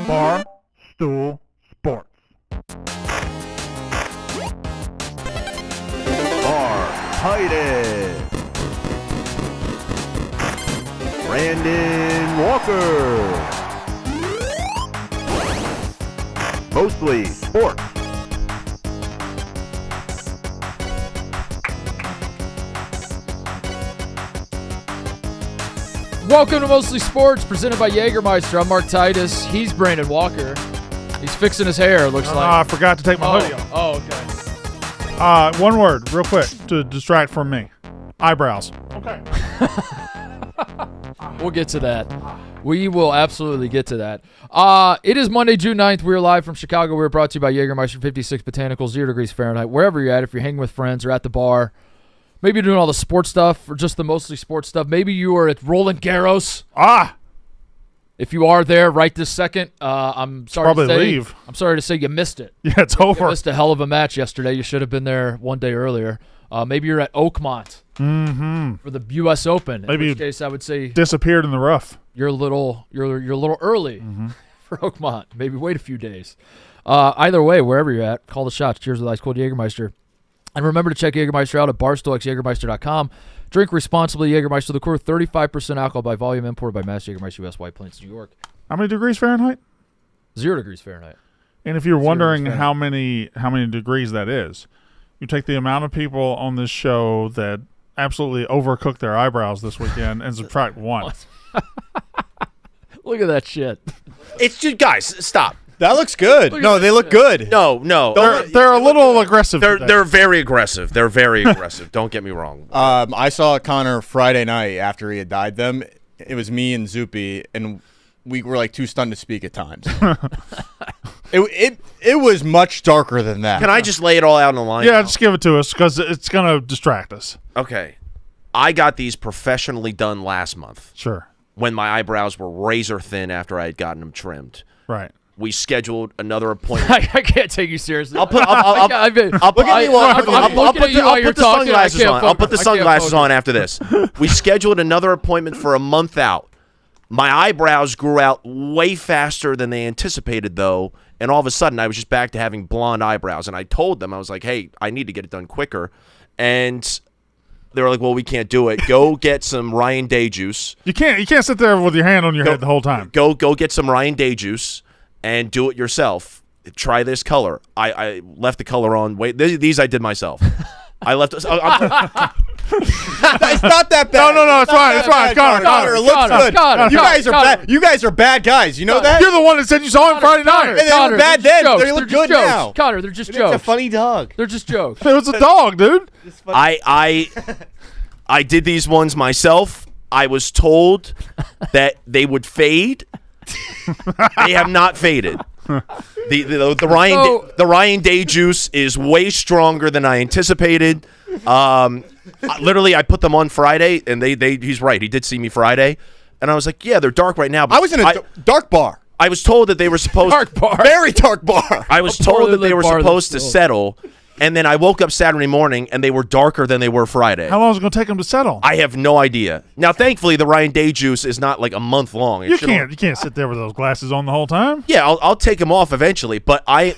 Barstool Sports. Titus, Brandon Walker. Mostly Sports. Welcome to Mostly Sports, presented by Jägermeister. I'm Mark Titus. He's Brandon Walker. He's fixing his hair, it looks like. I forgot to take my hoodie off. Oh, okay. One word, real quick, to distract from me. Eyebrows. Okay. We'll get to that. We will absolutely get to that. It is Monday, June 9th. We're live from Chicago. We're brought to you by Jägermeister 56 Botanicals, 0 degrees Fahrenheit. Wherever you're at, if you're hanging with friends or at the bar, maybe you're doing all the sports stuff or just the mostly sports stuff. Maybe you are at Roland Garros. If you are there right this second, I'm sorry Probably to say, leave. I'm sorry to say you missed it. Yeah, it's over. You missed a hell of a match yesterday. You should have been there one day earlier. Maybe you're at Oakmont for the U.S. Open. Maybe in which case, I would say disappeared in the rough. you're a little early for Oakmont. Maybe wait a few days. Either way, wherever you're at, call the shots. Cheers with Ice Cold Jägermeister. And remember to check Jägermeister out at barstoolxjagermeister.com. Drink responsibly. Jägermeister liqueur, 35% alcohol by volume, imported by Mass Jägermeister, U.S. White Plains, New York. How many degrees Fahrenheit? 0 degrees Fahrenheit. And if you're wondering degrees how many degrees that is, you take the amount of people on this show that absolutely overcooked their eyebrows this weekend and subtract one. Look at that shit. It's just, guys, stop. That looks good. No, They look good. No. They're a little aggressive. They're very aggressive. They're very aggressive. Don't get me wrong. I saw Connor Friday night after he had dyed them. It was me and Zupi, and we were like too stunned to speak at times. It was much darker than that. Can I just lay it all out on the line? Yeah, now? just give it to us because it's going to distract us. Okay. I got these professionally done last month Sure. when my eyebrows were razor thin after I had gotten them trimmed. Right. We scheduled another appointment. I can't take you seriously. I'll put the sunglasses on after this. We scheduled another appointment for a month out. My eyebrows grew out way faster than they anticipated, though, and all of a sudden I was just back to having blonde eyebrows. And I told them, I was like, hey, I need to get it done quicker. And they were like, well, we can't do it. Go get some Ryan Day juice. You can't sit there with your hand on your head the whole time. Go get some Ryan Day juice and do it yourself. Try this color. I left the color on. Wait, these I did myself. I left. It's not that bad. No, it's fine. It's fine. Connor, it looks good. You guys are bad. You guys are bad guys. You know that? You're the one that said you saw him Friday night. They were bad then. They look good now. Connor, they're just jokes. It's a funny dog. They're just jokes. It was a dog, dude. I did these ones myself. I was told that they would fade. They have not faded. The Ryan Day juice is way stronger than I anticipated. Literally, I put them on Friday, and he's right. He did see me Friday, and I was like, yeah, they're dark right now. But I was in a dark bar. I was told that they were supposed Dark bar. Very dark bar. I was told that they were supposed to settle, and then I woke up Saturday morning, and they were darker than they were Friday. How long is it going to take them to settle? I have no idea. Now, thankfully, the Ryan Day juice is not like a month long. You can't sit there with those glasses on the whole time. Yeah, I'll take them off eventually, but I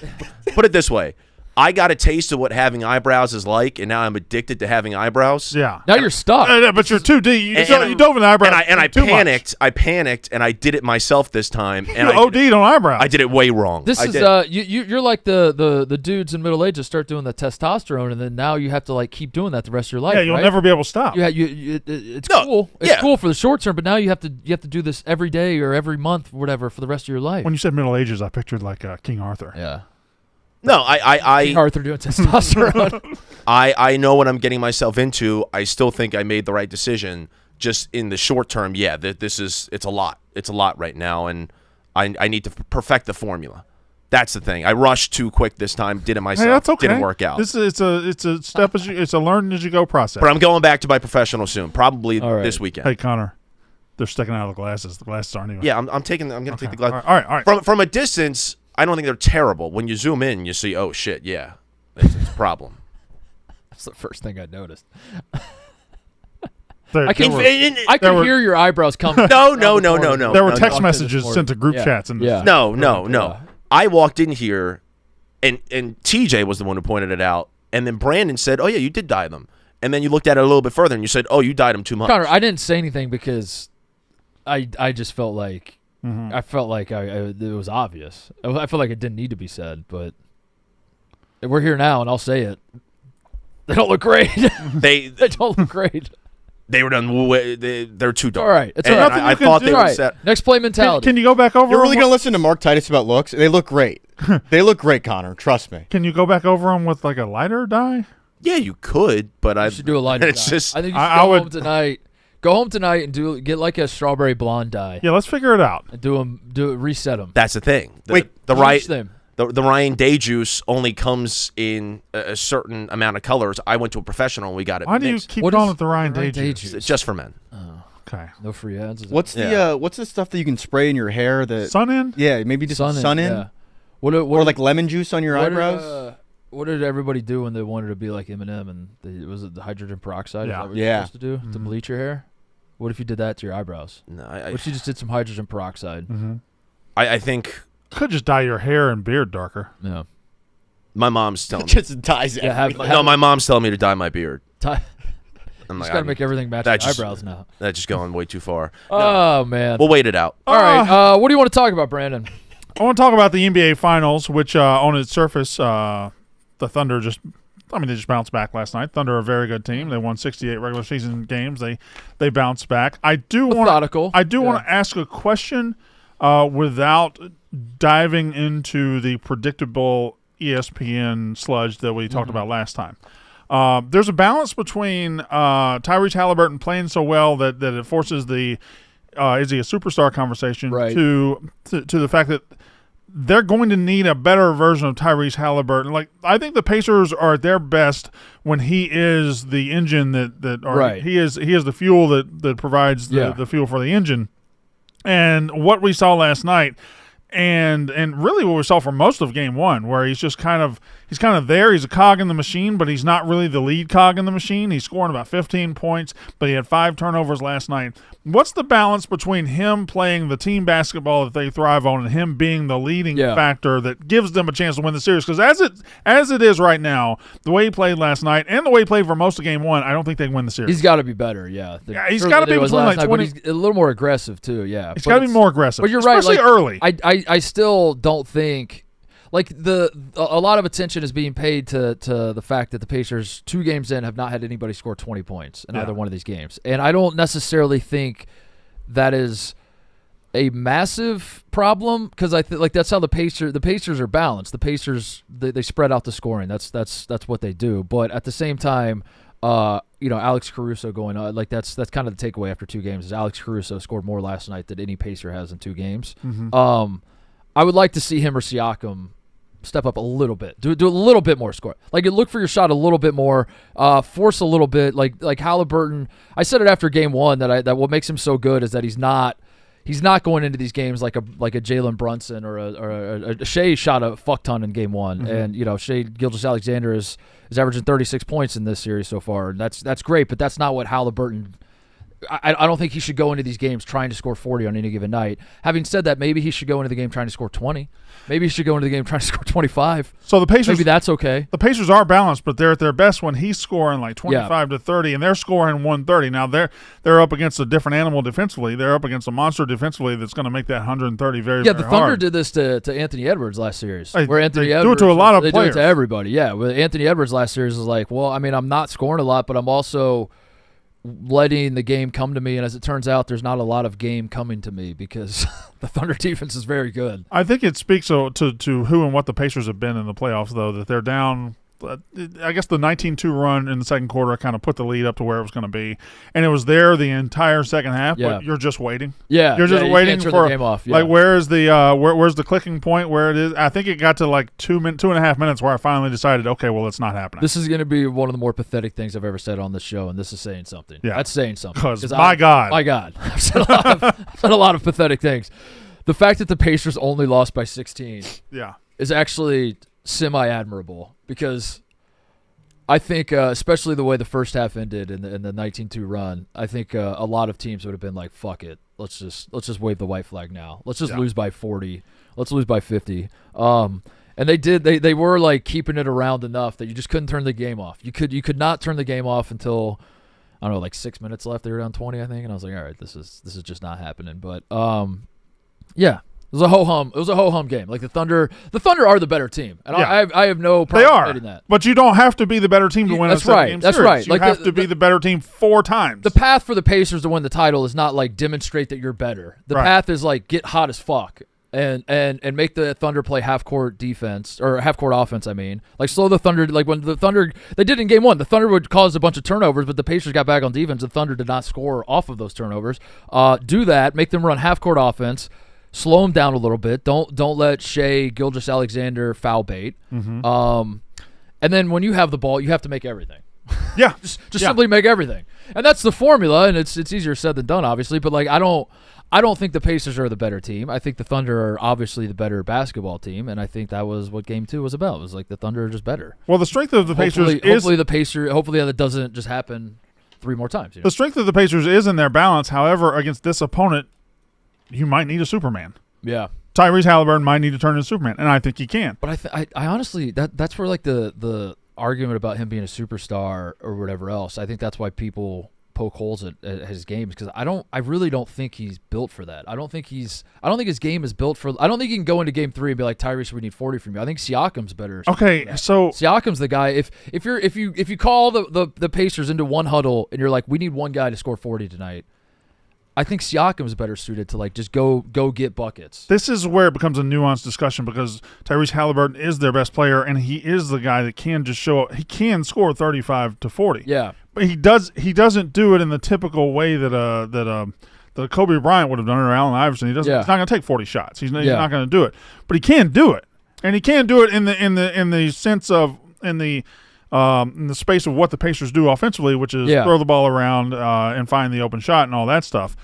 put it this way. I got a taste of what having eyebrows is like, and now I'm addicted to having eyebrows. Yeah. Now you're stuck. But you're too deep. You dove in the eyebrows. And I panicked. I panicked, and I did it myself this time. And you OD'd on eyebrows. I did it way wrong. This is you're like the dudes in middle age that start doing the testosterone, and then now you have to like keep doing that the rest of your life. Yeah, you'll right? never be able to stop. It's cool. It's cool for the short term, but now you have to do this every day or every month, or whatever, for the rest of your life. When you said Middle Ages, I pictured like King Arthur. Yeah. No, King Arthur doing testosterone. I know what I'm getting myself into. I still think I made the right decision. Just in the short term, yeah, it's a lot. It's a lot right now, and I need to perfect the formula. That's the thing. I rushed too quick this time. Did it myself. Hey, that's okay. Didn't work out. It's a step it's a learn as you go process. But I'm going back to my professional soon, probably this weekend. Hey Connor, they're sticking out of the glasses. The glasses aren't even. Yeah, I'm going to take the glasses. All right. From a distance, I don't think they're terrible. When you zoom in, you see, oh shit, yeah, it's a problem. That's the first thing I noticed. I can there were- hear your eyebrows coming. No. There were No, text no. messages sent to group Yeah. chats. And Yeah. No. I walked in here, and TJ was the one who pointed it out, and then Brandon said, "Oh yeah, you did dye them." And then you looked at it a little bit further, and you said, "Oh, you dyed them too much." Connor, I didn't say anything because I just felt like Mm-hmm. I felt like it was obvious. I felt like it didn't need to be said, but we're here now, and I'll say it. They don't look great. They don't look great. they were done. They're too dark. All right, it's And all right. I thought they All were right. set. Next play mentality. Can you go back over? You're really them? gonna listen to Mark Titus about looks? They look great. They look great, Connor. Trust me. Can you go back over them with like a lighter dye? Yeah, you could, but I You should do a lighter It's dye. just I think you should I go would- home tonight. Go home tonight and get like a strawberry blonde dye Yeah, let's figure it out. and reset them. that's the thing. Wait, the Bleach them. The Ryan Day juice only comes in a certain amount of colors. I went to a professional and we got it Why do you mixed. keep What calling is it the Ryan Ryan Day Day juice? juice? It's just for men. Okay. No free ads. Is it? What's the stuff that you can spray in your hair? That Sun in? yeah, maybe just sun in, Yeah. or like lemon juice on your what eyebrows. What did everybody do when they wanted to be like Eminem and was it the hydrogen peroxide? Is Yeah. that what you're Yeah. supposed to do to bleach your hair? What if you did that to your eyebrows? No, What if you just did some hydrogen peroxide? I think Could just dye your hair and beard darker. No. my mom's telling me. Just dyes Yeah, have, No, my mom's telling me to dye my beard. Ty- I'm just like, gotta make everything match that's your just- eyebrows now. That's just going way too far. Oh man. We'll wait it out. All right. What do you want to talk about, Brandon? I want to talk about the NBA Finals, which on its surface, the Thunder they just bounced back last night. Thunder are a very good team. They won 68 regular season games. They bounced back. I do Methodical. want to ask a question without diving into the predictable ESPN sludge that we talked about last time. There's a balance between Tyrese Halliburton playing so well that it forces the is he a superstar conversation Right. to the fact that they're going to need a better version of Tyrese Halliburton. Like, I think the Pacers are at their best when he is the engine Right. he is the fuel that provides the fuel for the engine. And what we saw last night, and really what we saw for most of game one, where he's kind of there. He's a cog in the machine, but he's not really the lead cog in the machine. He's scoring about 15 points, but he had 5 turnovers last night. What's the balance between him playing the team basketball that they thrive on and him being the leading factor that gives them a chance to win the series? Because as it is right now, the way he played last night and the way he played for most of game one, I don't think they can win the series. He's got to be better. Yeah. He's got to be between like 20. But he's a little more aggressive too. Yeah. He's got to be more aggressive. But you're right. Especially Like, early. I still don't think. Like a lot of attention is being paid to the fact that the Pacers 2 games in have not had anybody score 20 points in either one of these games, and I don't necessarily think that is a massive problem because I think like that's how the Pacers are balanced. The Pacers they spread out the scoring. That's what they do. But at the same time, Alex Caruso going on like that's kind of the takeaway after 2 games is Alex Caruso scored more last night than any Pacer has in 2 games. I would like to see him or Siakam step up a little bit, do a little bit more score. Like look for your shot a little bit more, force a little bit. Like Halliburton, I said it after game 1 that what makes him so good is that he's not going into these games like a Jalen Brunson or a Shea shot a fuck ton in game 1, and Shea Gilgeous-Alexander is averaging 36 points in this series so far, and that's great, but that's not what Halliburton. I don't think he should go into these games trying to score 40 on any given night. Having said that, maybe he should go into the game trying to score 20. Maybe he should go into the game trying to score 25. So the Pacers, maybe that's okay. The Pacers are balanced, but they're at their best when he's scoring like 25 to 30, and they're scoring 130. Now they're up against a different animal defensively. They're up against a monster defensively that's going to make that 130 very, very the Thunder hard. did this to Anthony Edwards last series. They Where Anthony do it Edwards to a lot of they players. do it to everybody. Yeah, with Anthony Edwards last series was like, well, I mean, I'm not scoring a lot, but I'm also letting the game come to me, and as it turns out, there's not a lot of game coming to me because the Thunder defense is very good. I think it speaks to who and what the Pacers have been in the playoffs, though, that they're down. I guess the 19-2 run in the second quarter kind of put the lead up to where it was going to be, and it was there the entire second half. Yeah. But you're just waiting. Yeah, you're just you waiting can't turn for the game off. Yeah. like where's the clicking point where it is. I think it got to like 2.5 minutes where I finally decided, okay, well, it's not happening. This is going to be one of the more pathetic things I've ever said on this show, and this is saying something. Yeah. That's saying something. Because my God, I've said a lot of pathetic things. The fact that the Pacers only lost by 16 yeah. is actually semi-admirable because I think, especially the way the first half ended in the 19-2 run, I think a lot of teams would have been like, "Fuck it, let's just wave the white flag now. Let's just lose by 40. Let's lose by 50." And they did. They were like keeping it around enough that you just couldn't turn the game off. You could not turn the game off until I don't know, like 6 minutes left. They were down 20, I think, and I was like, "All right, this is just not happening." But yeah. It was a ho-hum. It was a ho-hum game. Like the Thunder are the better team, and I have no problem admitting that. But you don't have to be the better team to win a 7-game series. That's right. You have to be the better team 4 times. The path for the Pacers to win the title is not like demonstrate that you're better. The path is like get hot as fuck and make the Thunder play half-court defense or half-court offense. I mean, like slow the Thunder. Like when the Thunder they did in Game 1, the Thunder would cause a bunch of turnovers, but the Pacers got back on defense. The Thunder did not score off of those turnovers. Do that. Make them run half-court offense. Slow him down a little bit. Don't let Shea Gilgeous-Alexander foul bait. Mm-hmm. And then when you have the ball, you have to make everything. Yeah, just simply make everything, and that's the formula. And it's easier said than done, obviously. But like I don't think the Pacers are the better team. I think the Thunder are obviously the better basketball team, and I think that was what Game 2 was about. It was like the Thunder are just better. Well, the strength of the Pacers hopefully that doesn't just happen 3 more times. You know? The strength of the Pacers is in their balance. However, against this opponent, you might need a Superman. Yeah. Tyrese Halliburton might need to turn into Superman, and I think he can. But I honestly, that's where like the argument about him being a superstar or whatever else, I think that's why people poke holes at his games, because I really don't think he's built for that. I don't think his game is built for. I don't think he can go into Game 3 and be like, Tyrese, we need 40 from you. I think Siakam's better. Okay, so Siakam's the guy. If you call the Pacers into one huddle and you're like, we need one guy to score 40 tonight, I think Siakam's better suited to like just go get buckets. This is where it becomes a nuanced discussion because Tyrese Halliburton is their best player, and he is the guy that can just show up. He can score 35 to 40. Yeah, but he doesn't do it in the typical way that Kobe Bryant would have done it, or Allen Iverson. He doesn't. Yeah. He's not going to take 40 shots. He's not going to do it. But he can do it, and he can do it in the sense of in the space of what the Pacers do offensively, which is throw the ball around and find the open shot and all that stuff.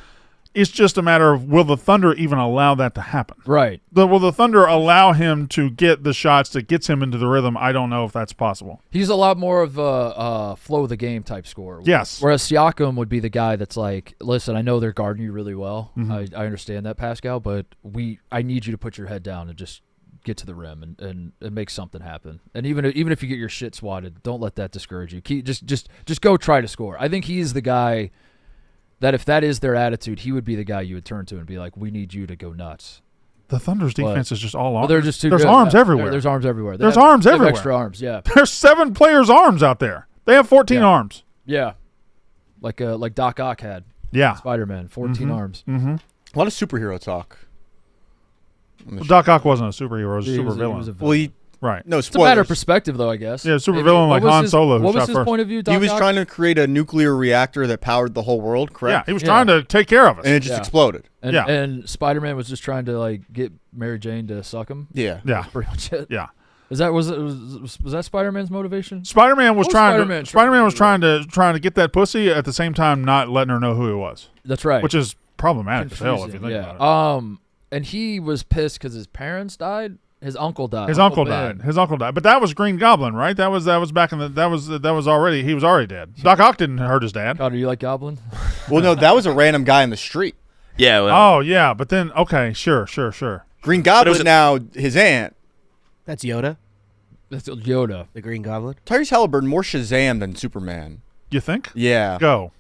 It's just a matter of will the Thunder even allow that to happen? Right. Will the Thunder allow him to get the shots that gets him into the rhythm? I don't know if that's possible. He's a lot more of a flow of the game type scorer. Yes. Whereas Siakam would be the guy that's like, listen, I know they're guarding you really well. Mm-hmm. I understand that, Pascal, but I need you to put your head down and just get to the rim and make something happen. And even if you get your shit swatted, don't let that discourage you. Just go try to score. I think he's the guy that if that is their attitude, he would be the guy you would turn to and be like, we need you to go nuts. The Thunder's defense is just all arms. They're just too There's good. arms everywhere. There's arms everywhere. There's arms everywhere. Extra arms, yeah. There's 7 players' arms out there. They have 14 arms. Yeah. Like Doc Ock had. Yeah. Spider-Man, 14 arms. Mm-hmm. A lot of superhero talk. Well, Doc Ock wasn't a superhero. He was a super villain. He was a Well, right. No, it's a matter of perspective, though, I guess. Yeah, super villain like Han Solo who What was shot his first. point of view, Doc He was Ock? trying to create a nuclear reactor that powered the whole world, correct? Yeah, he was trying to take care of us. And it just exploded. And Spider-Man was just trying to like get Mary Jane to suck him. Yeah. Yeah. That's pretty much it. Yeah. Was that Spider-Man's motivation? Spider-Man was trying Spider-Man to get that pussy at the same time not letting her know who he was. That's right. Which is problematic as hell if you think about it. And he was pissed because his parents died. His uncle died. His uncle died. But that was Green Goblin, right? That was back in the he was already dead. Doc Ock didn't hurt his dad. Oh, do you like Goblin? Well, no, that was a random guy in the street. Yeah. Well, Oh yeah, but then sure. Green Goblin now his aunt. That's Yoda, That's Yoda. the Green Goblin. Tyrese Halliburton more Shazam than Superman. You think? Yeah. Go.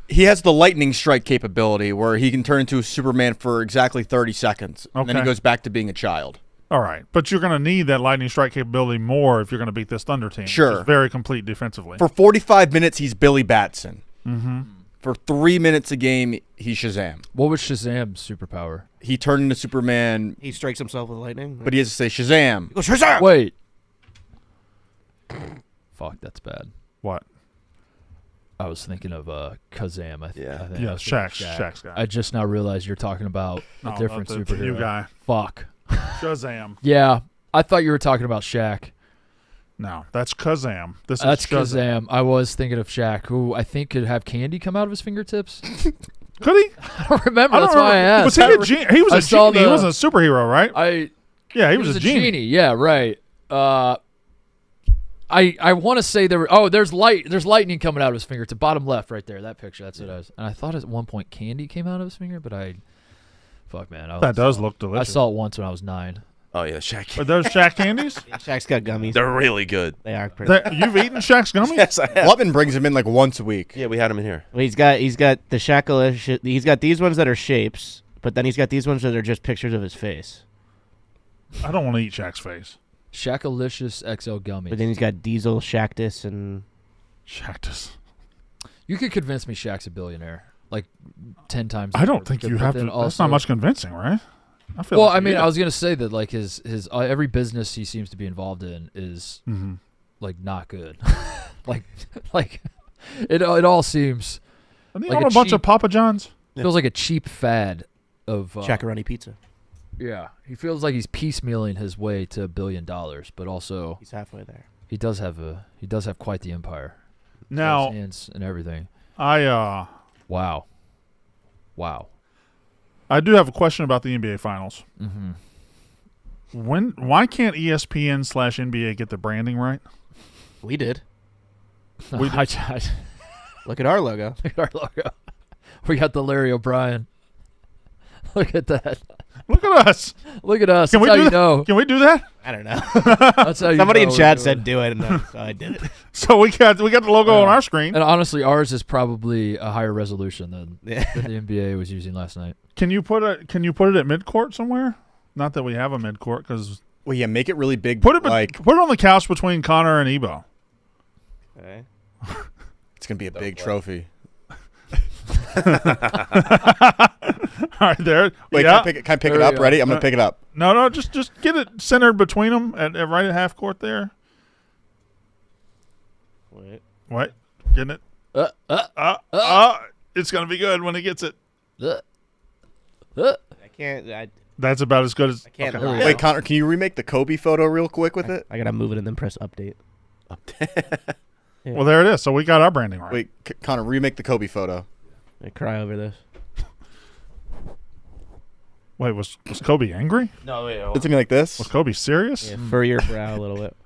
He has the lightning strike capability where he can turn into a Superman for exactly 30 seconds. And then he Okay. goes back to being a child. All right, but you're going to need that lightning strike capability more if you're going to beat this Thunder team. Sure. Which is very complete defensively. For 45 minutes, he's Billy Batson. Mm-hmm. For 3 minutes a game, he's Shazam. What was Shazam's superpower? He turned into Superman, He strikes himself with lightning. but he has to say Shazam. He goes, Shazam! Wait. Fuck, that's bad. What? I was thinking of Kazam. I think Yeah, I was thinking Shaq's guy. I just now realized you're talking about a different the superhero. new guy. Fuck. Shazam. Yeah, I thought you were talking about Shaq. No, that's Kazam. That's Kazam. I was thinking of Shaq, who I think could have candy come out of his fingertips. Could he? I don't remember. That's why I asked. Was he a genie? He was I a saw genie. He wasn't a superhero, right? I Yeah, he he was was a a genie. genie. Yeah, right. I want to say there's lightning coming out of his finger. It's the bottom left right there. That picture. That's what it is. And I thought at one point candy came out of his finger, but fuck man. That does look delicious. I saw it once when I was 9. Oh yeah, Shaq. Are those Shaq candies? Yeah, Shaq's got gummies. They're really good. They are pretty. You've eaten Shaq's gummies? Yes, I have. Lubin brings them in like once a week. Yeah, we had them in here. Well, he's got the Shaqalicious. He's got these ones that are shapes, but then he's got these ones that are just pictures of his face. I don't want to eat Shaq's face. Shaqalicious XL gummies. But then he's got Diesel, Shaqtus, and Shaqtus. You could convince me Shaq's a billionaire like 10 times. I don't over, think but- you but have then to. That's also- not much convincing, right? I feel Well, like I mean, you I was gonna say that like his every business he seems to be involved in is Mhm. like not good. like it all seems Are they like on a a bunch cheap- of Papa John's? feels like a cheap fad of Chacaroni pizza. Yeah, he feels like he's piecemealing his way to $1 billion, but also He's halfway there. he does have quite the empire. Now, Hands and everything. I Wow. I do have a question about the NBA Finals. Mm-hmm. Why can't ESPN/NBA get the branding right? We did. We Look Look at our logo. at our logo. We got the Larry O'Brien. Look at that. Look at us. Look at us. Can we That's how do you that? know. Can we do that? I don't know. That's how you Somebody know in we're chat doing said it. do it, and so I did it. So we got the logo on our screen. And honestly, ours is probably a higher resolution than Yeah. the NBA was using last night. Can you put it at midcourt somewhere? Not that we have a midcourt, because Well, yeah, make it really big. put it like put it on the couch between Connor and Ebo. Okay. it's gonna be a big trophy. All right, there. Wait, yeah. can I pick There it we up? go. Ready? I'm gonna pick it up. No, just get it centered between them at right at half court there. Wait. What? Getting it? It's gonna be good when he gets it. Uh, I can't. That's about as good as. I can't okay. lie. Wait, Connor, can you remake the Kobe photo real quick with it? I gotta move it and then press update. Well, there it is. So we got our branding right. Wait, Connor, remake the Kobe photo. I cry over this. Wait, was Kobe angry? No, wait. It's something like this. Was Kobe serious? Yeah, fur your brow a little bit.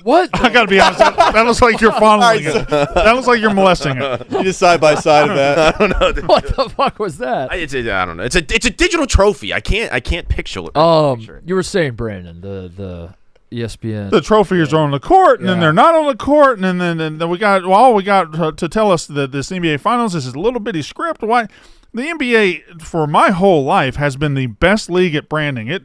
what? I gotta be honest. That looks like you're fondling it. That looks like you're molesting it. You just side by side of that. I don't know. What the fuck was that? I don't know. It's a digital trophy. I can't picture it. You were saying Brandon, the ESPN. The trophies are on the court, and then Yeah. they're not on the court, and then we got to tell us that this NBA Finals is a little bitty script. Why? The NBA for my whole life has been the best league at branding. It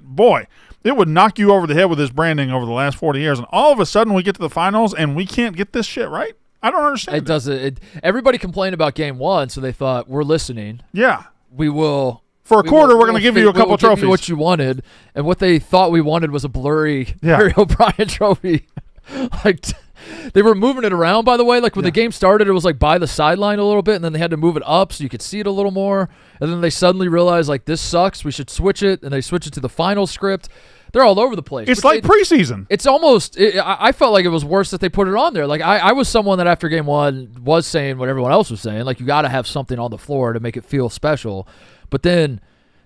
would knock you over the head with this branding over the last 40 years, and all of a sudden we get to the finals and we can't get this shit right. I don't understand. It doesn't. Everybody complained about Game 1, so they thought we're listening. Yeah. We will. For a quarter, we're going to give you a couple we'll give trophies. you what you wanted, and what they thought we wanted was a blurry Yeah. Larry O'Brien trophy. They were moving it around, by the way. Like when the game started, it was like by the sideline a little bit, and then they had to move it up so you could see it a little more. And then they suddenly realized like this sucks. We should switch it, and they switch it to the final script. They're all over the place. It's Which like preseason. It's almost. I felt like it was worse that they put it on there. Like I was someone that after Game 1 was saying what everyone else was saying. Like you got to have something on the floor to make it feel special. But then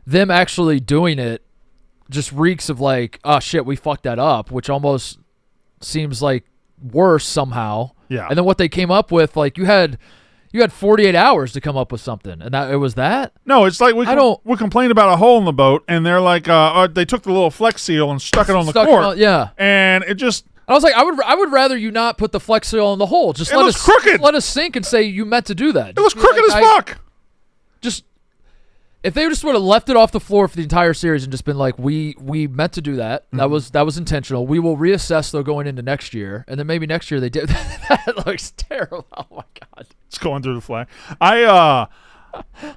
them actually doing it just reeks of like, oh shit, we fucked that up, which almost seems like worse somehow. Yeah. And then what they came up with, like you had 48 hours to come up with something, and it was that. No, it's like we complained about a hole in the boat, and they're like, they took the little Flex Seal and stuck it on the court. Yeah. And it just. I was like, I would rather you not put the Flex Seal in the hole. Just It let looks us crooked. let us sink and say you meant to do that. It was crooked as fuck. Just if they just would have left it off the floor for the entire series and just been like, we meant to do that. Mm-hmm. That was intentional. We will reassess though going into next year, and then maybe next year they did. That looks terrible. Oh my god. It's going through the flag.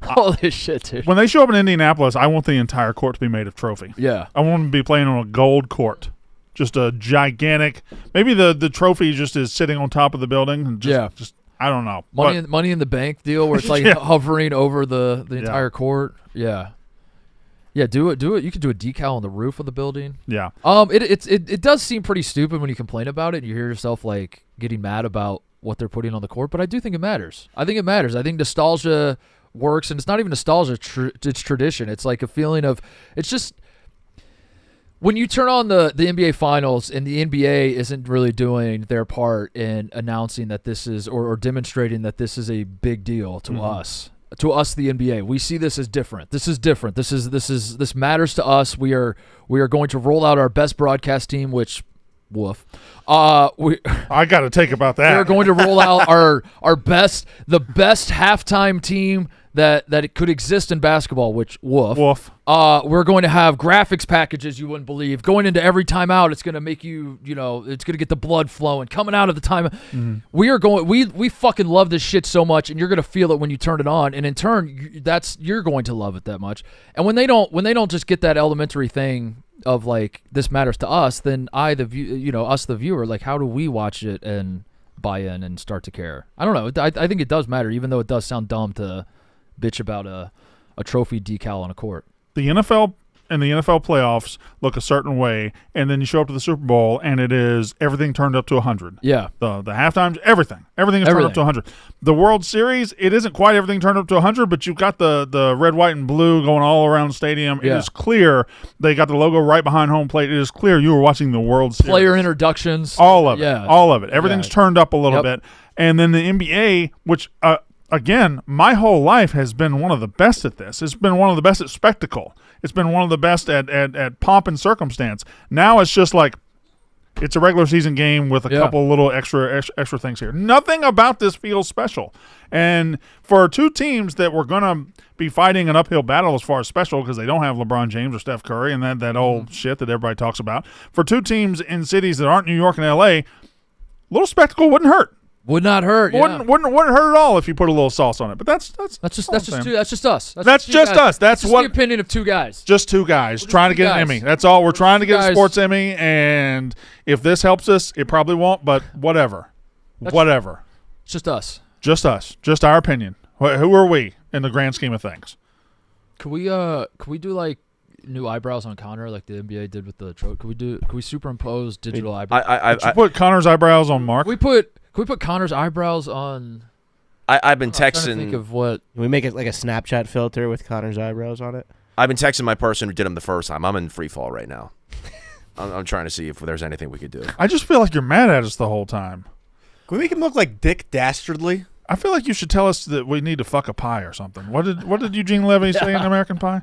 Holy shit, dude. When they show up in Indianapolis, I want the entire court to be made of trophy. Yeah. I want them to be playing on a gold court. Just a gigantic. Maybe the trophy just is sitting on top of the building. And just I don't know. Money in the bank deal where it's like Yeah. hovering over the entire court. Yeah. Yeah, do it. You can do a decal on the roof of the building. Yeah. It does seem pretty stupid when you complain about it and you hear yourself like getting mad about what they're putting on the court, but I do think it matters. I think nostalgia works, and it's not even nostalgia, it's tradition. It's like a feeling of, it's just when you turn on the NBA Finals and the NBA isn't really doing their part in announcing that this is or demonstrating that this is a big deal to us. To us, the NBA, we see this as different. This is different. This matters to us. We are going to roll out our best broadcast team, which, woof. I got to take about that. We're going to roll out the best halftime team that it could exist in basketball, which woof. Woof. We're going to have graphics packages you wouldn't believe. Going into every timeout, it's going to make you, it's going to get the blood flowing. Coming out of the time, we fucking love this shit so much, and you're going to feel it when you turn it on, and in turn, you're going to love it that much. And when they don't just get that elementary thing of like this matters to us, then us the viewer, like how do we watch it and buy in and start to care? I don't know. I think it does matter, even though it does sound dumb to bitch about a trophy decal on a court. The NFL and the NFL playoffs look a certain way, and then you show up to the Super Bowl, and it is everything turned up to 100. Yeah. The halftimes, everything is turned up to 100. The World Series, it isn't quite everything turned up to 100, but you've got the red, white, and blue going all around the stadium. Yeah. It is clear. They got the logo right behind home plate. It is clear you were watching the World Series. Player introductions. All of it. Yeah. All of it. Everything's turned up a little Yep. bit. And then the NBA, which again, my whole life has been one of the best at this. It's been one of the best at spectacle. It's been one of the best at pomp and circumstance. Now it's just like it's a regular season game with a couple little extra things here. Nothing about this feels special. And for two teams that were going to be fighting an uphill battle as far as special because they don't have LeBron James or Steph Curry and that old shit that everybody talks about, for two teams in cities that aren't New York and L.A., little spectacle wouldn't hurt. Would not hurt. Wouldn't hurt at all if you put a little sauce on it. But that's just us. That's just us. That's what the opinion of two guys. Just two guys trying to get an Emmy. That's all. We're trying to get a sports Emmy, and if this helps us, it probably won't. But whatever. It's just us. Just us. Just our opinion. Who are we in the grand scheme of things? Could we do like new eyebrows on Connor like the NBA did with the trophy? Could we superimpose digital eyebrows? Did you put Connor's eyebrows on Mark? Can we put Connor's eyebrows on? I've been I'm trying to texting. think of what. Can we make it like a Snapchat filter with Connor's eyebrows on it? I've been texting my person who did them the first time. I'm in free fall right now. I'm trying to see if there's anything we could do. I just feel like you're mad at us the whole time. Can we make him look like Dick Dastardly? I feel like you should tell us that we need to fuck a pie or something. What did Eugene Levy say in American Pie?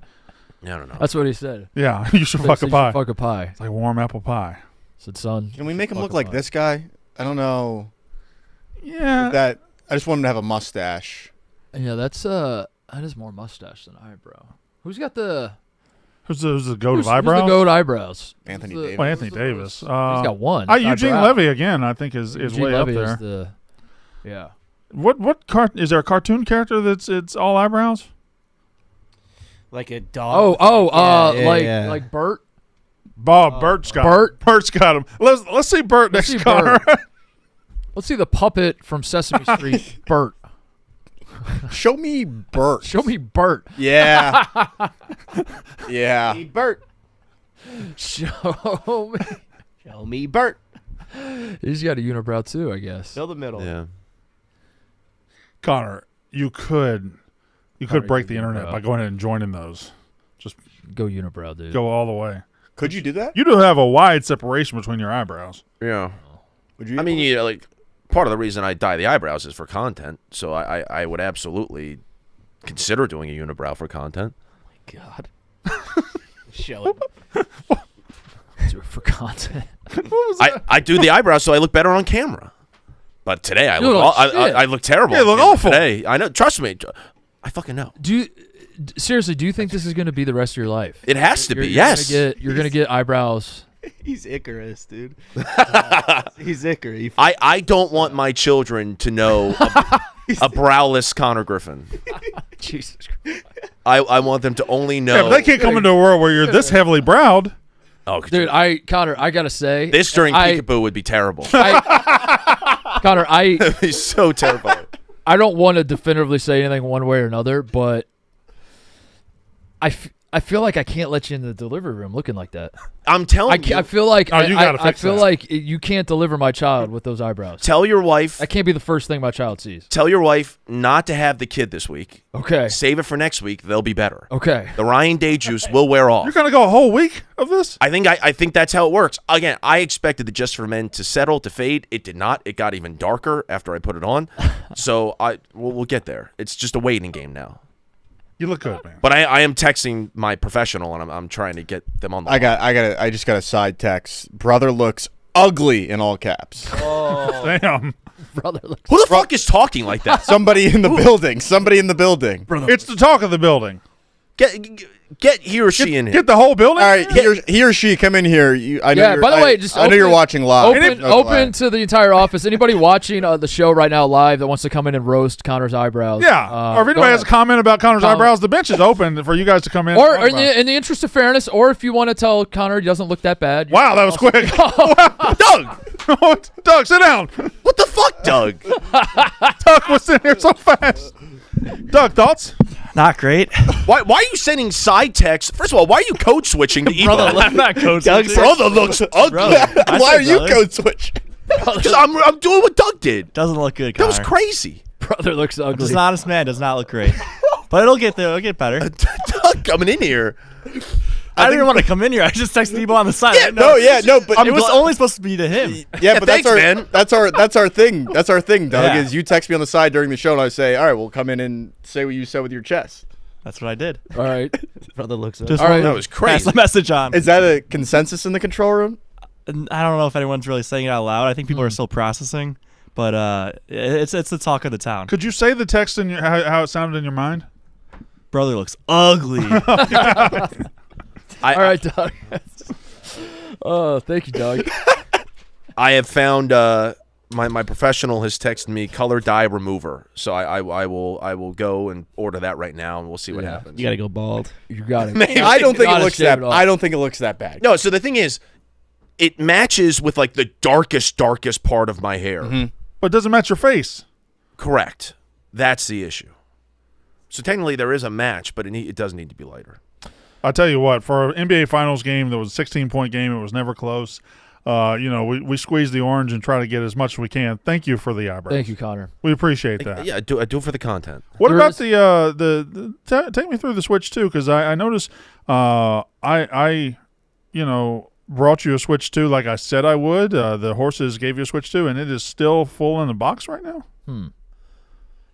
I don't know. That's what he said. Yeah, you should fuck a pie. Fuck a pie. It's like warm apple pie. Said, son. Can we make him fuck look a like pie. this guy? I don't know. Yeah. That I just want him to have a mustache. Yeah, that is more mustache than eyebrow. Who's got the? Who's the goat of Who's eyebrows? the goat eyebrows? Anthony Who's the- Davis. Oh, Anthony Davis. He's got one. Eugene eyebrow. Levy again. I think is Eugene way Levy up is there. yeah. Is there a cartoon character it's all eyebrows? Like a dog. Like Bert. Bert's got him. Let's see Bert Let's next see Connor. Let's see the puppet from Sesame Street, Bert. Show me Bert. Show me Bert. Yeah. Yeah. Bert. Show me. Show me Bert. He's got a unibrow too, I guess. Fill the middle. Yeah. Connor, you could Connor, break you the can internet unibrow. by going ahead and joining those. Just Go unibrow, dude. go all the way. Could you do that? You do have a wide separation between your eyebrows. Yeah. Would you? I mean, like part of the reason I dye the eyebrows is for content. So I would absolutely consider doing a unibrow for content. God. Show it. Do it for content. I do the eyebrows so I look better on camera. But today I You look look like shit. I look terrible. Yeah, you on look camera awful. Today, I know. Trust me. I fucking know. Seriously, do you think this is going to be the rest of your life? It has to be. You're Yes. You're gonna get eyebrows. He's Icarus, dude. He's Icarus. I don't want my children to know a browless Connor Griffin. Jesus Christ. I want them to only know. Yeah, but they can't come into a world where you're this heavily browed. Oh, Dude, Connor, I gotta say, this during Peekaboo would be terrible. Connor, It'd be so terrifying. I don't want to definitively say anything one way or another, but I feel like I can't let you in the delivery room looking like that. I'm telling you. I feel like Oh, you gotta I fix feel that. like you can't deliver my child with those eyebrows. Tell your wife. That can't be the first thing my child sees. Tell your wife not to have the kid this week. Okay. Save it for next week. They'll be better. Okay. The Ryan Day juice will wear off. You're gonna go a whole week of this? I think that's how it works. Again, I expected the Just for Men to settle, to fade. It did not. It got even darker after I put it on. So we'll get there. It's just a waiting game now. You look good, man. But I am texting my professional, and I'm trying to get them on the line. I just got a side text. Brother looks ugly in all caps. Damn. Brother, look. Who the fuck is talking like that? Somebody in the building. Somebody in the building. It's the talk of the building. Get he or she in here. Get the whole building? All right, he or she, come in here. I know Yeah, by the way, just I know you're open- watching live. Open to the entire office. Anybody watching the show right now live that wants to come in and roast Connor's eyebrows? Yeah. Or if go anybody has a ahead. comment about Connor's Comment. eyebrows, the bench is open for you guys to come in. Or and talk in about. the interest of fairness, or if you want to tell Connor he doesn't look that bad. Wow, that was quick. Doug, Doug, sit down. what the fuck, Doug? Doug was in here so fast. Doug, thoughts? Not great. Why are you sending side texts? First of all, why are you code switching to Evo? I'm not coach. Brother looks ugly. Why are you code switching? Because I'm doing what Doug did. Doesn't look good, That Connor. was crazy. Brother looks ugly. Just an honest man. Does not look great. But it'll get there. It'll get better. Doug coming in here. I didn't even want to come in here. I just texted Ebo on the side. Yeah, But it was only supposed to be to him. Yeah, but thanks, man. that's our thing. That's our thing, Doug. Yeah. Is you text me on the side during the show and I say, all right, we'll come in and say what you said with your chest. That's what I did. All right. Brother looks up. Just All right. That was pass crazy. the message on. Is that a consensus in the control room? I don't know if anyone's really saying it out loud. I think people are still processing, but it's the talk of the town. Could you say the text in your how it sounded in your mind? Brother looks ugly. All right, Doug. Oh, thank you, Doug. I have found my professional has texted me color dye remover, so I will go and order that right now, and we'll see what happens. You gotta go bald. You got it. I don't think it Gotta looks shave that. it off. I don't think it looks that bad. No, so the thing is, it matches with like the darkest part of my hair. But it doesn't match your face. Correct. That's the issue. So technically there is a match, but it does need to be lighter. I'll tell you what, for an NBA Finals game that was a 16-point game, it was never close. We squeeze the orange and try to get as much as we can. Thank you for the eyebrows. Thank you, Connor. We appreciate that. Yeah, I do it for the content. What There about is- take me through the Switch too? Because I noticed I brought you a Switch 2 like I said I would. The horses gave you a Switch 2, and it is still full in the box right now.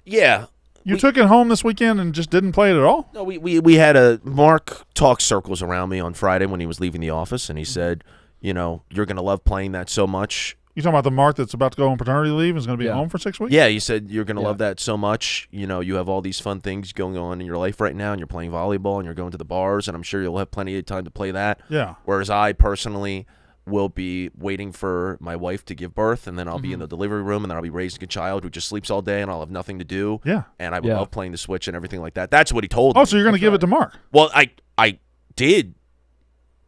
Yeah. You took it home this weekend and just didn't play it at all? No, we had a Mark talk circles around me on Friday when he was leaving the office, and he said, you're going to love playing that so much. You talking about the Mark that's about to go on paternity leave and is going to be Yeah. home for 6 weeks? Yeah, he said you're going to love that so much. You have all these fun things going on in your life right now, and you're playing volleyball, and you're going to the bars, and I'm sure you'll have plenty of time to play that. Yeah. Whereas I personally will be waiting for my wife to give birth, and then I'll be in the delivery room, and then I'll be raising a child who just sleeps all day, and I'll have nothing to do. Yeah. And I would Yeah. love playing the Switch and everything like that. That's what he told Oh, me. so you're going to give it to Mark? Well, I did.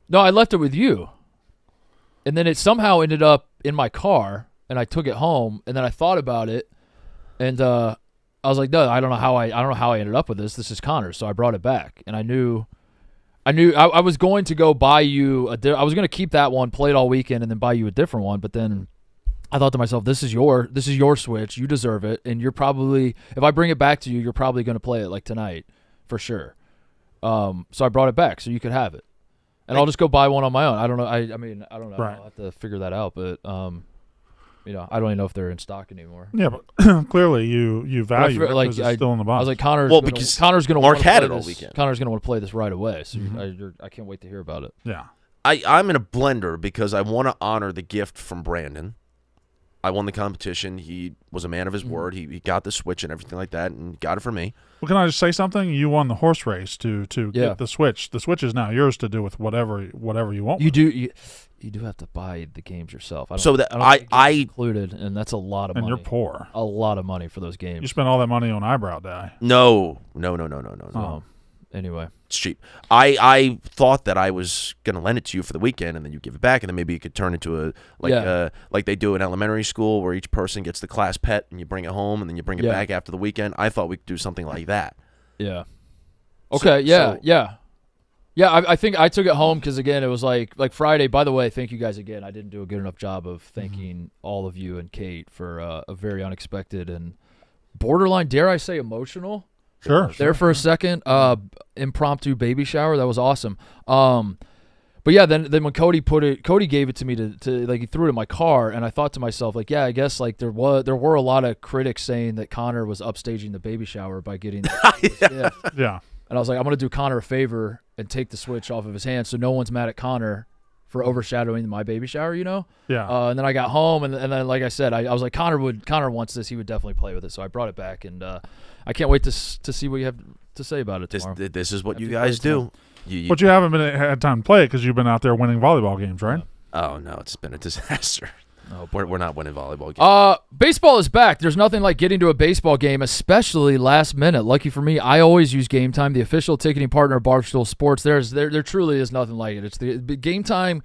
No, I left it with you. And then it somehow ended up in my car, and I took it home, and then I thought about it, and I was like, no, I don't know how I ended up with this. This is Connor's, so I brought it back, and I knew I was going to go buy you I was going to keep that one, play it all weekend, and then buy you a different one, but then I thought to myself, this is your Switch, you deserve it, and you're probably, if I bring it back to you, you're probably going to play it like tonight for sure. So I brought it back so you could have it. And I'll just go buy one on my own. I don't know. I mean, I don't know. Right. I'll have to figure that out. But, I don't even know if they're in stock anymore. Yeah, but clearly you But I value feel it like because it's still in the box. I was like, Connor's Well, gonna, because Connor's going to Mark want to had play it all this. weekend. Connor's going to want to play this right away. So I can't wait to hear about it. yeah. I'm in a blender because I want to honor the gift from Brandon. I won the competition. He was a man of his word. He got the Switch and everything like that, and got it for me. Well, can I just say something? You won the horse race to Yeah. get the Switch. The Switch is now yours to do with whatever you want. You do have to buy the games yourself. I don't, So that I don't think I- it's included, and that's a lot of and money. you're poor. A lot of money for those games. You spent all that money on eyebrow dye. No. Anyway. It's cheap. I thought that I was gonna lend it to you for the weekend, and then you give it back, and then maybe you could turn it to like they do in elementary school, where each person gets the class pet, and you bring it home, and then you bring it Yeah. back after the weekend. I thought we could do something like that. Yeah. Okay. Yeah. so- yeah. Yeah, I think I took it home because, again, it was like Friday. By the way, thank you guys again. I didn't do a good enough job of thanking all of you and Kate for a very unexpected and borderline, dare I say, emotional. Sure. There for a second, impromptu baby shower. That was awesome. But yeah, then when Cody gave it to me to like, he threw it in my car, and I thought to myself, like, yeah, I guess like there were a lot of critics saying that Connor was upstaging the baby shower by getting Yeah. And I was like, I'm going to do Connor a favor and take the switch off of his hands so no one's mad at Connor for overshadowing my baby shower, you know? Yeah. And then I got home, and then, like I said, I was like, Connor wants this. He would definitely play with it. So I brought it back, and I can't wait to see what you have to say about it tomorrow. This is what you guys do. But you haven't had time to play it because you've been out there winning volleyball games, right? Oh, no, it's been a disaster. No, we're not winning volleyball games. Baseball is back. There's nothing like getting to a baseball game, especially last minute. Lucky for me, I always use Game Time, the official ticketing partner of Barstool Sports. There truly is nothing like it. It's the Game Time.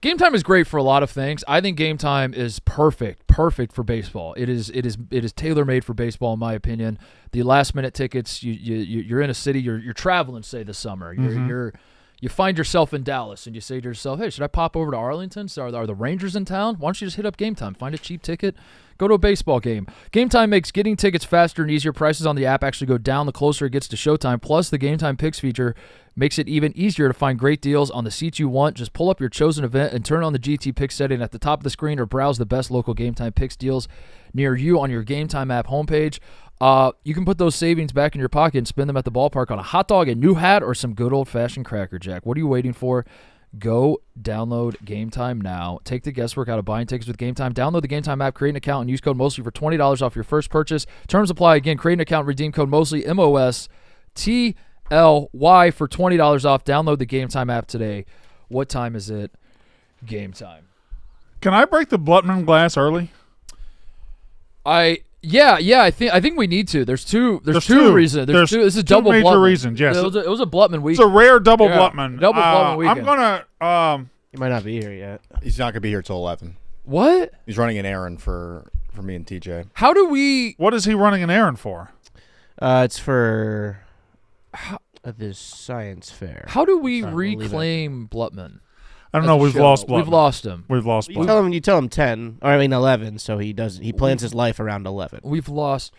Game Time is great for a lot of things. I think Game Time is perfect for baseball. It is tailor-made for baseball, in my opinion. The last minute tickets, you're in a city, you're traveling, say, this summer. You find yourself in Dallas, and you say to yourself, hey, should I pop over to Arlington? So are the Rangers in town? Why don't you just hit up Game Time? Find a cheap ticket. Go to a baseball game. Game Time makes getting tickets faster and easier. Prices on the app actually go down the closer it gets to showtime. Plus, the Game Time Picks feature makes it even easier to find great deals on the seats you want. Just pull up your chosen event and turn on the GT Picks setting at the top of the screen, or browse the best local Game Time Picks deals near you on your Game Time app homepage. You can put those savings back in your pocket and spend them at the ballpark on a hot dog, a new hat, or some good old-fashioned Cracker Jack. What are you waiting for? Go download Game Time now. Take the guesswork out of buying tickets with Game Time. Download the Game Time app, create an account, and use code MOSLEY for $20 off your first purchase. Terms apply. Again, create an account, redeem code MOSLEY, MOSTLY, for $20 off. Download the Game Time app today. What time is it? Game time. Can I break the Blutman glass early? Yeah, I think we need to. There's two reasons. This is double major Blutman. reasons. Yes, it was a Blutman week. It's a rare double Blutman. Double Blutman weekend. I'm gonna. He might not be here yet. He's not gonna be here till 11. What? He's running an errand for me and TJ. How do we? What is he running an errand for? It's for this science fair. How do we reclaim Blutman? I don't know. We've lost Blutman. We've lost him. We've lost You Blutman. tell him 10, or I mean 11, so he doesn't. He plans his life around 11. We've lost.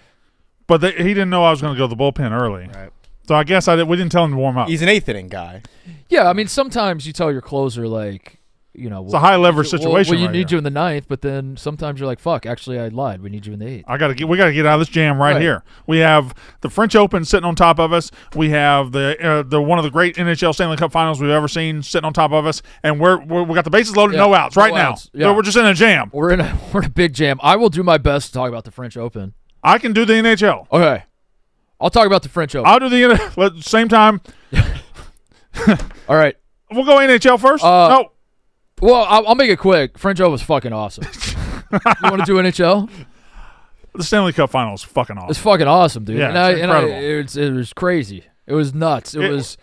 But he didn't know I was going to go to the bullpen early. Right. So I guess we didn't tell him to warm up. He's an eighth inning guy. Yeah, I mean, sometimes you tell your closer, like, you know, it's a high leverage situation. Well, you right need here. you in the ninth, but then sometimes you're like, fuck, actually, I lied. We need you in the eighth. We got to get out of this jam right here. We have the French Open sitting on top of us. We have the one of the great NHL Stanley Cup Finals we've ever seen sitting on top of us, and we got the bases loaded, no outs right now. Yeah. So we're just in a jam. We're in a big jam. I will do my best to talk about the French Open. I can do the NHL. Okay, I'll talk about the French Open. I'll do the same time. All right, we'll go NHL first. No. Well, I'll make it quick. French Open was fucking awesome. You want to do NHL? The Stanley Cup Final is fucking awesome. It's fucking awesome, dude. Yeah, it's incredible. It was crazy. It was nuts. It was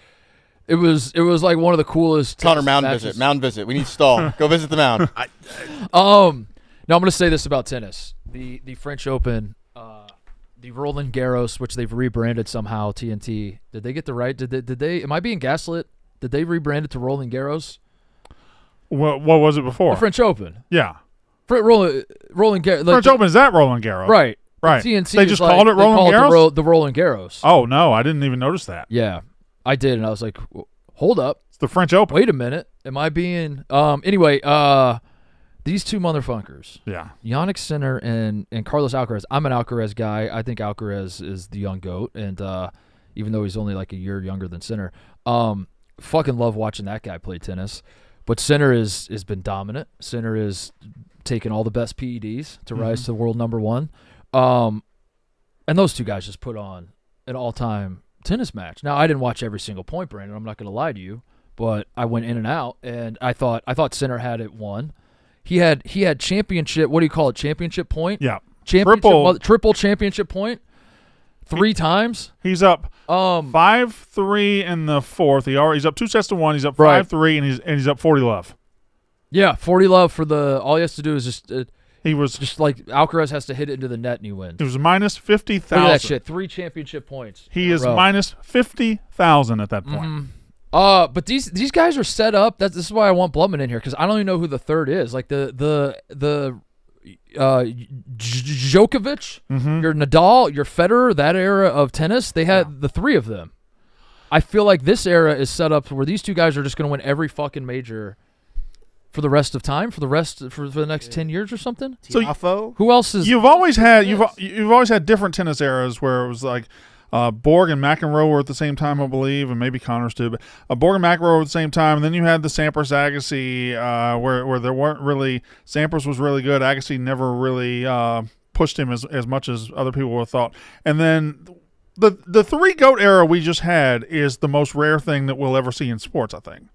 like one of the coolest. Connor, mound matches. visit. Mound visit. We need stall. Go visit the mound. Now I'm gonna say this about tennis. The French Open, the Roland Garros, which they've rebranded somehow, TNT. Did they get the right? Did they? Am I being gaslit? Did they rebrand it to Roland Garros? What was it before? The French Open. Yeah. Roland Garros. French Open is that Roland Garros? Right. Right. TNT. They just called it Roland Garros? The Roland Garros. Oh, no. I didn't even notice that. Yeah, I did, and I was like, hold up. It's the French Open. Wait a minute. Am I being anyway, these two motherfuckers. Yeah. Yannick Sinner and Carlos Alcaraz. I'm an Alcaraz guy. I think Alcaraz is the young GOAT, and even though he's only like a year younger than Sinner, fucking love watching that guy play tennis. But Sinner has been dominant. Sinner is taking all the best PEDs to rise to world number one. And those two guys just put on an all-time tennis match. Now, I didn't watch every single point, Brandon. I'm not going to lie to you, but I went in and out, and I thought Sinner had it won. He had championship. What do you call it? Championship point. Yeah. Triple championship point. 3 times. He's up 5-3 in the fourth. He's up 2-1. He's up 5-3, and he's up 40-love. Yeah, 40-love for the. All he has to do is just. He was just like Alcaraz has to hit it into the net and he wins. He was minus 50,000. Look at that shit. 3 championship points. He is minus 50,000 at that point. But these guys are set up. This is why I want Blutman in here because I don't even know who the third is. Like the Djokovic, your Nadal, your Federer, that era of tennis, they had the three of them. I feel like this era is set up where these two guys are just going to win every fucking major for the rest of time, for the next 10 years or something. So Tiafoe? Who else is? You've always had different tennis eras where it was like Borg and McEnroe were at the same time, I believe, and maybe Connors too. But Borg and McEnroe were at the same time, and then you had the Sampras Agassi, where there weren't really Sampras was really good. Agassi never really pushed him as much as other people would have thought. And then the three GOAT era we just had is the most rare thing that we'll ever see in sports, I think.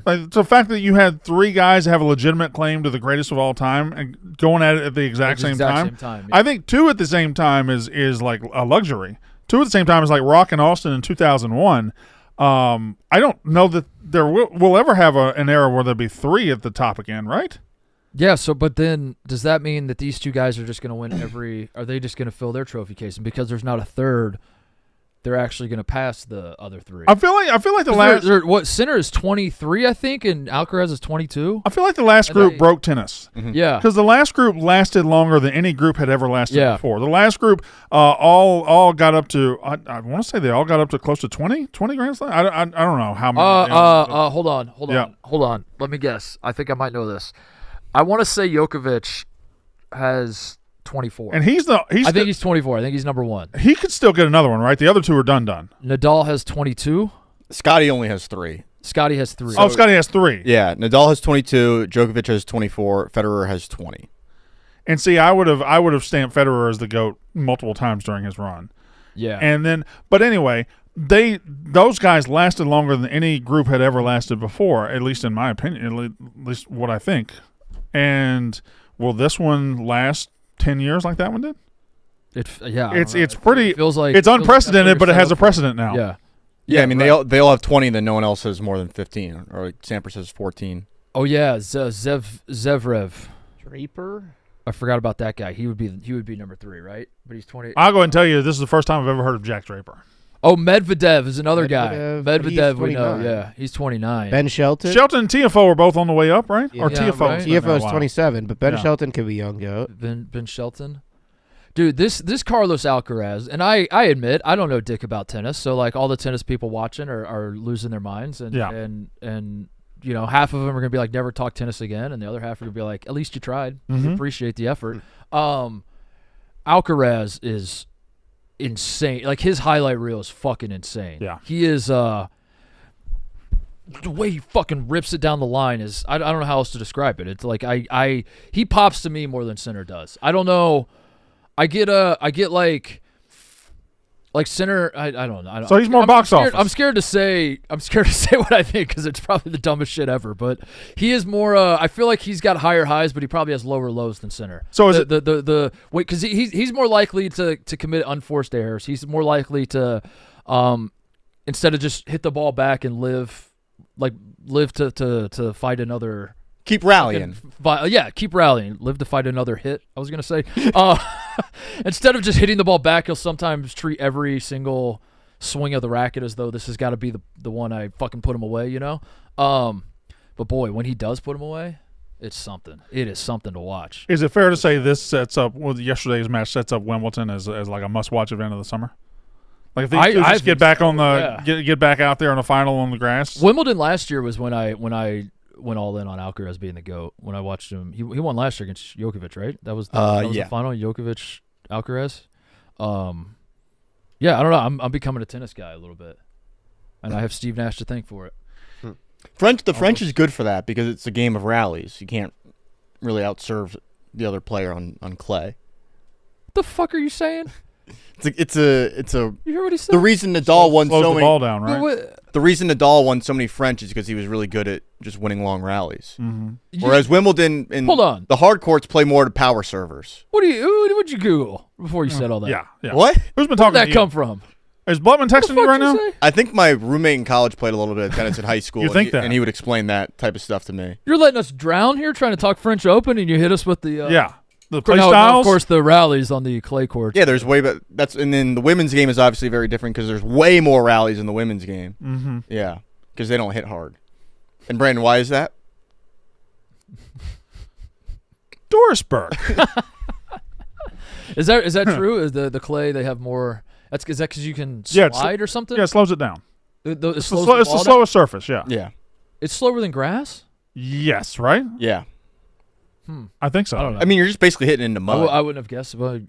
Like, the fact that you had three guys have a legitimate claim to the greatest of all time and going at it at the exact same time. Yeah. I think two at the same time is like a luxury. Two at the same time is like Rock and Austin in 2001. I don't know that there we'll ever have an era where there'll be three at the top again, right? Yeah. So, but then does that mean that these two guys are just going to win every? Are they just going to fill their trophy case? And because there's not a third, they're actually going to pass the other three. I feel like the last what Sinner is 23, I think, and Alcaraz is 22. I feel like the last group broke tennis. Yeah, because the last group lasted longer than any group had ever lasted Yeah. before. The last group all got up to I want to say they all got up to close to 20 Grand Slam. I don't know how many. Hold on. Let me guess. I think I might know this. I want to say Djokovic has 24. And I think he's 24. I think he's number one. He could still get another one, right? The other two are done. Nadal has 22. Scotty only has 3. Scotty has 3. Scotty has 3. Yeah, Nadal has 22, Djokovic has 24, Federer has 20. And see, I would have stamped Federer as the GOAT multiple times during his run. Yeah. And then, but anyway, those guys lasted longer than any group had ever lasted before, at least in my opinion, at least what I think. And will this one last 10 years like that one did? It's pretty. It feels like it's unprecedented, but it has a precedent now. Yeah. Yeah, I mean they all have 20, then no one else has more than 15, or like Sampras has 14. Oh yeah, Zverev. Draper. I forgot about that guy. He would be number 3, right? But he's 20. I'll go ahead and tell you, this is the first time I've ever heard of Jack Draper. Oh, Medvedev is another guy. Medvedev, he's we know. 29. Yeah, he's 29. Ben Shelton. Shelton and Tiafoe are both on the way up, right? Or Yeah, Tiafoe? right. TFO is 27, but Ben Yeah. Shelton could be young goat. Ben Shelton. Dude, this Carlos Alcaraz, and I admit I don't know dick about tennis, so like all the tennis people watching are losing their minds, and Yeah. and you know half of them are gonna be like never talk tennis again, and the other half are gonna be like at least you tried, we appreciate the effort. Alcaraz is insane. Like his highlight reel is fucking insane. Yeah. He is the way he fucking rips it down the line is I don't know how else to describe it. It's like he pops to me more than Sinner does. I don't know. I get like Sinner. I don't know. So he's more box office. I'm scared to say what I think because it's probably the dumbest shit ever. But he is more. I feel like he's got higher highs, but he probably has lower lows than Sinner. So is the wait because he's more likely to commit unforced errors. He's more likely to instead of just hit the ball back and live to fight another. Keep rallying. Keep rallying. Live to fight another hit, I was going to say. Instead of just hitting the ball back, he'll sometimes treat every single swing of the racket as though this has got to be the one I fucking put him away, you know? But boy, when he does put him away, it's something. It is something to watch. Is it fair to say this sets up, yesterday's match sets up Wimbledon as like a must-watch event of the summer? Like if these two just get back on get back out there on the final on the grass? Wimbledon last year was when I went all in on Alcaraz being the GOAT. When I watched him, he won last year against Djokovic, right? That was the final, Djokovic, Alcaraz. Yeah, I don't know. I'm becoming a tennis guy a little bit, and I have Steve Nash to thank for it. French is good for that because it's a game of rallies. You can't really outserve the other player on clay. What the fuck are you saying? It's a. You hear what he said? The reason Nadal won slows so the many ball down, right? The reason Nadal won so many French is because he was really good at just winning long rallies. Mm-hmm. Whereas Wimbledon and Hold on. the hard courts play more to power servers. What'd you Google before you said all that? Yeah. What? Who's been Where'd talking that to you? come from? Is Blutman texting you right now? Say? I think my roommate in college played a little bit of tennis in high school. You think that? And he would explain that type of stuff to me. You're letting us drown here trying to talk French Open, and you hit us with the the play no, styles. of course, the rallies on the clay court. Yeah, there's way, but and then the women's game is obviously very different because there's way more rallies in the women's game. Mm-hmm. Yeah, because they don't hit hard. And Brandon, why is that? Dorisburg. Is that true? Is the clay they have more? Is that because you can Yeah, slide or something? Yeah, it slows it down. It It's slows the the ball down? slowest surface, yeah. Yeah. It's slower than grass. Yes, right? Yeah. I think so. I don't know. I mean, you're just basically hitting into mud. I wouldn't have guessed. Well,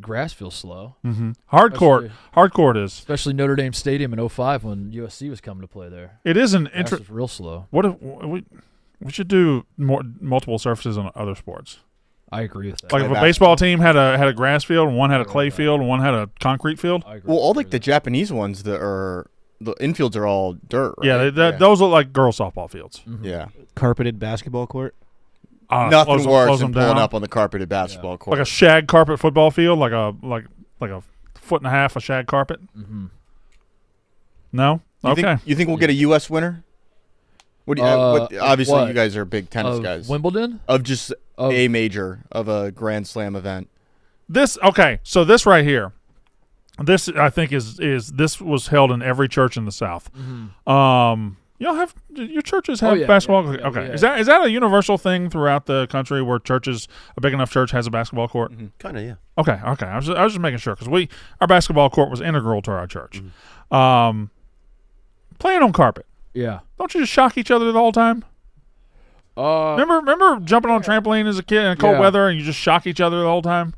grass feels slow, Hard court is. especially Notre Dame Stadium in 05 when USC was coming to play there. It is an Grass interest. was real slow. What if we should do multiple surfaces on other sports? I agree with that. Like if a basketball. baseball team had a grass field, and one had a clay field, and one had a concrete field. I agree Well, all with like the Japanese ones that are the infields are all dirt. Right? Yeah, those look like girls softball fields. Yeah. Carpeted basketball court. Nothing worse close than them pulling down. up on the carpeted basketball court. Like a shag carpet football field, like a foot and a half of shag carpet. No, You okay. think we'll get a U.S. winner? What do you, obviously, what? you guys are big tennis Of guys. Wimbledon. Of just Of- a major of a Grand Slam event. So this right here, this I think is this was held in every church in the South. Y'all have your churches have yeah, basketball? yeah, Okay, yeah. is that a universal thing throughout the country where a big enough church has a basketball court? Kind of, yeah. Okay. I was just making sure because our basketball court was integral to our church. Playing on carpet, Yeah. don't you just shock each other the whole time? Remember jumping on a trampoline as a kid in cold Yeah. weather and you just shock each other the whole time?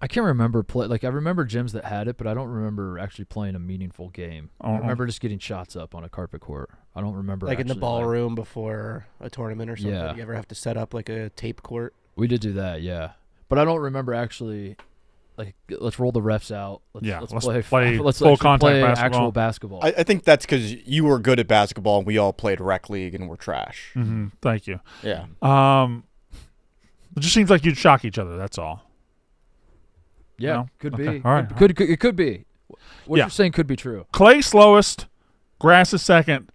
I can't remember I remember gyms that had it, but I don't remember actually playing a meaningful game. I remember just getting shots up on a carpet court. I don't remember Like in the actually, ballroom before a tournament or something. Yeah. You ever have to set up like a tape court? We did do that, yeah. But I don't remember actually. Like, let's roll the refs out. Let's play let's full actually contact play basketball. actual basketball. I think that's because you were good at basketball and we all played rec league and we're trash. Thank you. Yeah. It just seems like you'd shock each other. That's all. yeah, No? could Okay, be. all right. It could be. What Yeah. you're saying could be true. Clay slowest, grass is second,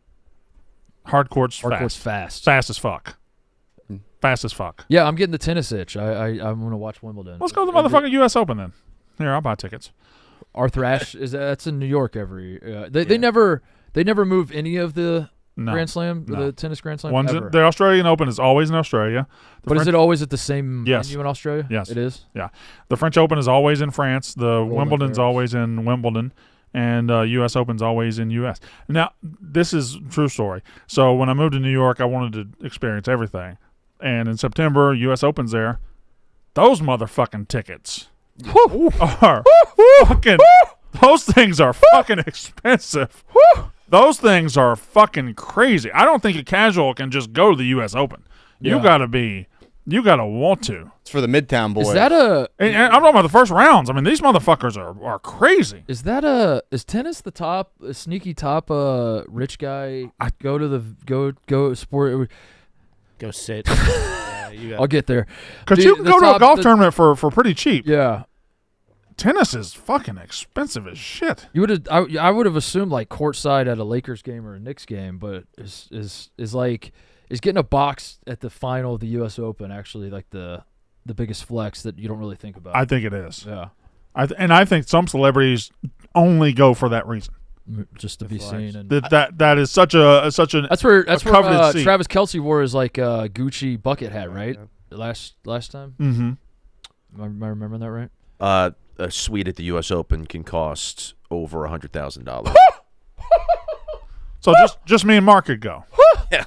hard court's Hardcourt's fast. fast. Fast as fuck. Fast as fuck. Yeah, I'm getting the tennis itch. I'm gonna watch Wimbledon. Let's go to the motherfucking U.S. Open then. Here, I'll buy tickets. Arthur Ashe that's in New York every. They never move any of the No. Grand Slam, No. the tennis Grand Slam. Ever. The Australian Open is always in Australia. But is it always at the same Yes. venue in Australia? Yes. It is. Yeah. The French Open is always in France. The Wimbledon's Garros. always in Wimbledon. And U.S. Open's always in U.S. Now, this is a true story. So when I moved to New York, I wanted to experience everything. And in September, U.S. Open's there. Those motherfucking tickets are fucking... Those things are fucking expensive. Those things are fucking crazy. I don't think a casual can just go to the U.S. Open. You gotta want to. It's for the Midtown boys. Is that a? And I'm talking about the first rounds. I mean, these motherfuckers are crazy. Is that a? Is tennis the top, a sneaky top? Rich guy. Go sport. Go sit. Yeah, you got I'll get there. Because The- you can the go to a top- golf the- tournament for pretty cheap. Yeah. Tennis is fucking expensive as shit. You would have. I would have assumed like courtside at a Lakers game or a Knicks game, but is getting a box at the final of the U.S. Open actually like the biggest flex that you don't really think about. I think it is. Yeah. I think some celebrities only go for that reason. Just to be seen. And That is such an that's where coveted seat. Travis Kelce wore his like Gucci bucket hat, right? Last time. Mm-hmm. Am I remembering that right? A suite at the U.S. Open can cost over $100,000. So just me and Mark could go. Yeah.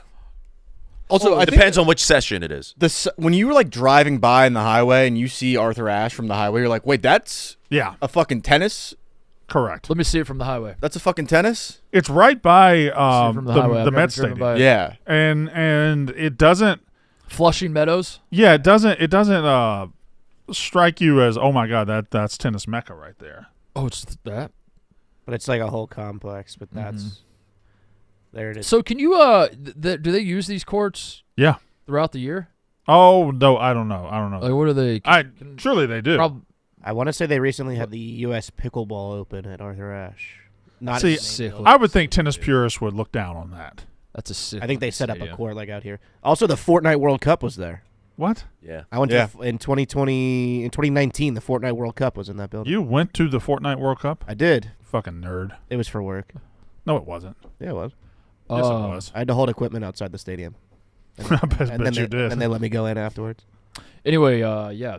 Also, I It think depends on which session it is. when you were like driving by in the highway and you see Arthur Ashe from the highway, you're like, wait, that's Yeah, a fucking tennis? correct. Let me see it from the highway. That's a fucking tennis? It's right by from the highway. I've the never Mets driven Stadium, by it. Yeah. and it doesn't. Flushing Meadows. Yeah, it doesn't strike you as, oh my god, that's tennis mecca right there. Oh, it's that. But it's like a whole complex. But that's there it is. So can you do they use these courts Yeah. throughout the year? Oh no, I don't know. Like what are they? Surely they do. I want to say they recently had the U.S. Pickleball Open at Arthur Ashe. Not See, at the main sick. building. I would think tennis purists would look down on that. That's a sick. I think they fucking set up a stadium. court like out here. Also, the Fortnite World Cup was there. What? Yeah. I went Yeah. to in 2019. The Fortnite World Cup was in that building. You went to the Fortnite World Cup? I did. Fucking nerd. It was for work. No, it wasn't. Yeah, it was. Yes, it was. I had to hold equipment outside the stadium. I bet you did. And they let me go in afterwards. Anyway,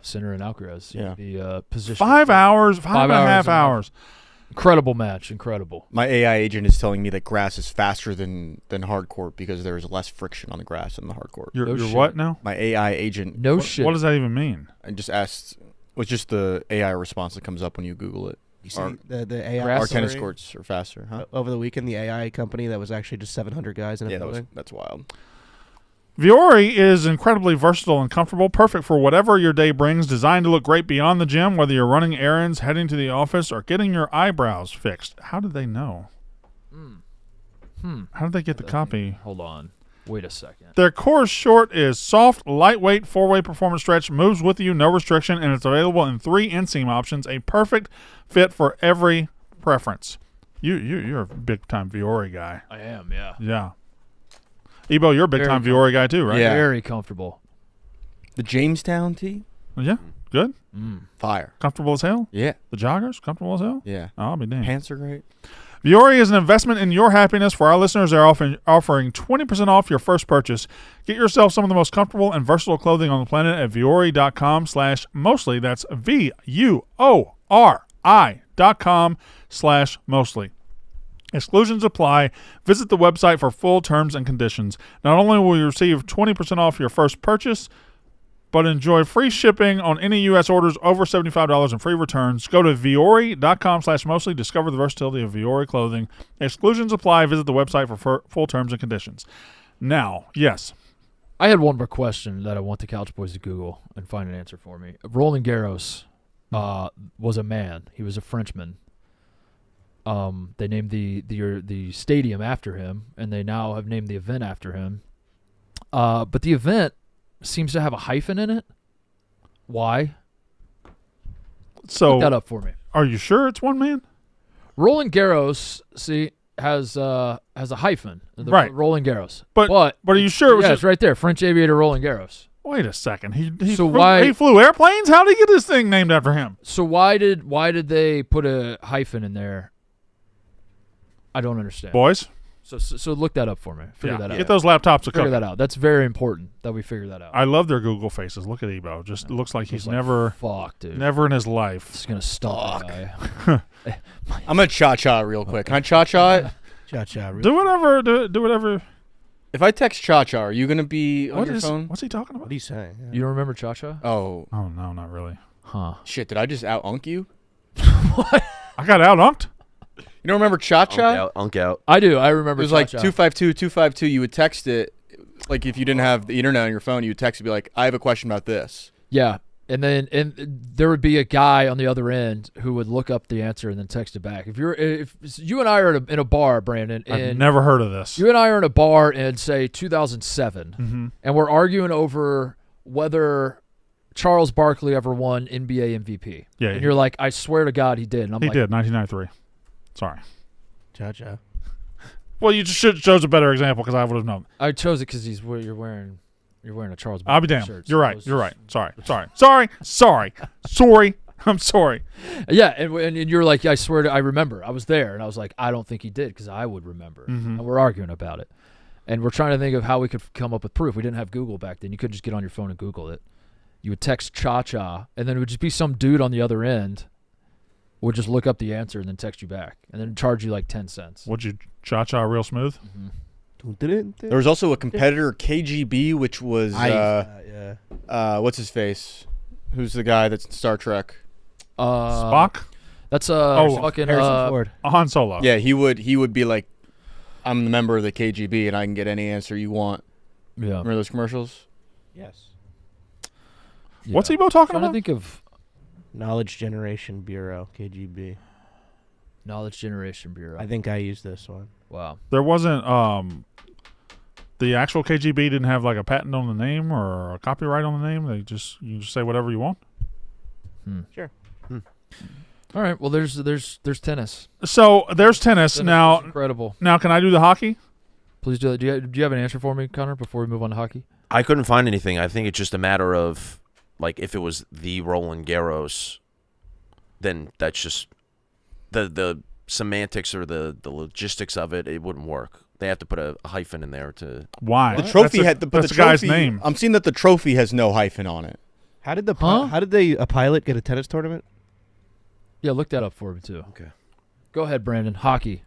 Sinner and Alcaraz. Yeah. The position. 5 hours, five and a half hours. Incredible match. Incredible. My AI agent is telling me that grass is faster than hard court because there is less friction on the grass in the hard court. You're shit. what now? My AI agent. No shit. What does that even mean? I just asked. What's just the AI response that comes up when you Google it? You see the AI Grass Our tennis story courts are faster, huh? over the weekend. The AI company that was actually just 700 guys in a Yeah, building. that's wild. Viore is incredibly versatile and comfortable, perfect for whatever your day brings, designed to look great beyond the gym, whether you're running errands, heading to the office, or getting your eyebrows fixed. How did they know? How did they get the copy? Hold on. Wait a second. Their core short is soft, lightweight, 4-way performance stretch, moves with you, no restriction, and it's available in 3 inseam options, a perfect fit for every preference. You're a big-time Viore guy. I am, yeah. Yeah. Ebo, you're a big-time Viore guy too, right? Yeah. Very comfortable. The Jamestown tee? Yeah? Good? Fire. Comfortable as hell? Yeah. The joggers? Comfortable as hell? Yeah. Oh, I'll be damned. Pants are great. Viore is an investment in your happiness. For our listeners, they're offering 20% off your first purchase. Get yourself some of the most comfortable and versatile clothing on the planet at Viore.com/mostly. That's VUORI.com/mostly. Exclusions apply. Visit the website for full terms and conditions. Not only will you receive 20% off your first purchase, but enjoy free shipping on any U.S. orders over $75 and free returns. Go to Viore.com/mostly. Discover the versatility of Viore clothing. Exclusions apply. Visit the website for full terms and conditions. Now, yes. I had one more question that I want the Couch Boys to Google and find an answer for me. Roland Garros was a man. He was a Frenchman. They named the stadium after him, and they now have named the event after him. But the event seems to have a hyphen in it. Why? So Look that up for me. Are you sure it's one man? Roland Garros, has a hyphen. Right. Roland Garros. But are you sure it was Yeah, just, it's right there. French aviator Roland Garros. wait a second. He flew airplanes? How did he get this thing named after him? So why did they put a hyphen in there? I don't understand. Boys? So look that up for me. Figure that out. Get those laptops a Figure couple. that out. That's very important that we figure that out. I love their Google faces. Look at Ebo. Just looks like he's Like, never dude. never in his life. It's gonna stop. I'm gonna cha-cha real quick. Can I cha-cha it? Cha-cha. Do whatever. Do whatever. If I text cha-cha, are you gonna be on your phone? What's he talking about? What are you saying? Yeah. You don't remember Cha-Cha? Oh, Oh no, not really. Huh. shit. Did I just out-unk you? I got out-unked. You don't remember cha-cha? Unk out. I do. I It remember was like Cha-Cha. 252-252. You would text it, like if you didn't have the internet on your phone, you would text it, be like, I have a question about this. Yeah. And then there would be a guy on the other end who would look up the answer and then text it back. If you and I are in a bar, Brandon, I've and never heard of this. you and I are in a bar in, say, 2007, Mm-hmm. and we're arguing over whether Charles Barkley ever won NBA MVP. Yeah, And you're like, I swear to God he did. And I'm He like, did, 1993. Sorry. Cha-cha. Well, you just chose a better example because I would have known. I chose it because you're wearing a Charles I'll be Barkley damned. shirt. You're so right. it was You're right. just- Sorry. I'm sorry. Yeah, and you're like, I swear I remember. I was there, and I was like, I don't think he did because I would remember. Mhm. And we're arguing about it. And we're trying to think of how we could come up with proof. We didn't have Google back then. You couldn't just get on your phone and Google it. You would text Cha-Cha, and then it would just be some dude on the other end would just look up the answer and then text you back, and then charge you like 10 cents. Would you cha-cha real smooth? There was also a competitor, KGB, which was, yeah. what's his face? Who's the guy that's in Star Trek? Spock? That's fucking Harrison Ford. Han Solo. Yeah, he would be like, I'm the member of the KGB and I can get any answer you want. yeah. Remember those commercials? Yes. What's Ebo talking I'm trying about? to think of Knowledge Generation Bureau, KGB. Knowledge Generation Bureau. I think I used this one. Wow. There wasn't the actual KGB didn't have like a patent on the name or a copyright on the name. You just say whatever you want. Sure. All right. Well, there's tennis. So there's tennis Tennis now. is incredible. Now, can I do the hockey? Please do that. Do you have an answer for me, Connor, before we move on to hockey? I couldn't find anything. I think it's just a matter of, like, if it was the Roland Garros, then that's just the semantics or the logistics of it. It wouldn't work. They have to put a hyphen in there to. Why? The trophy that's but the guy's name. I'm seeing that the trophy has no hyphen on it. How did a pilot get a tennis tournament? Yeah, look that up for me too. Okay. Go ahead, Brandon. Hockey.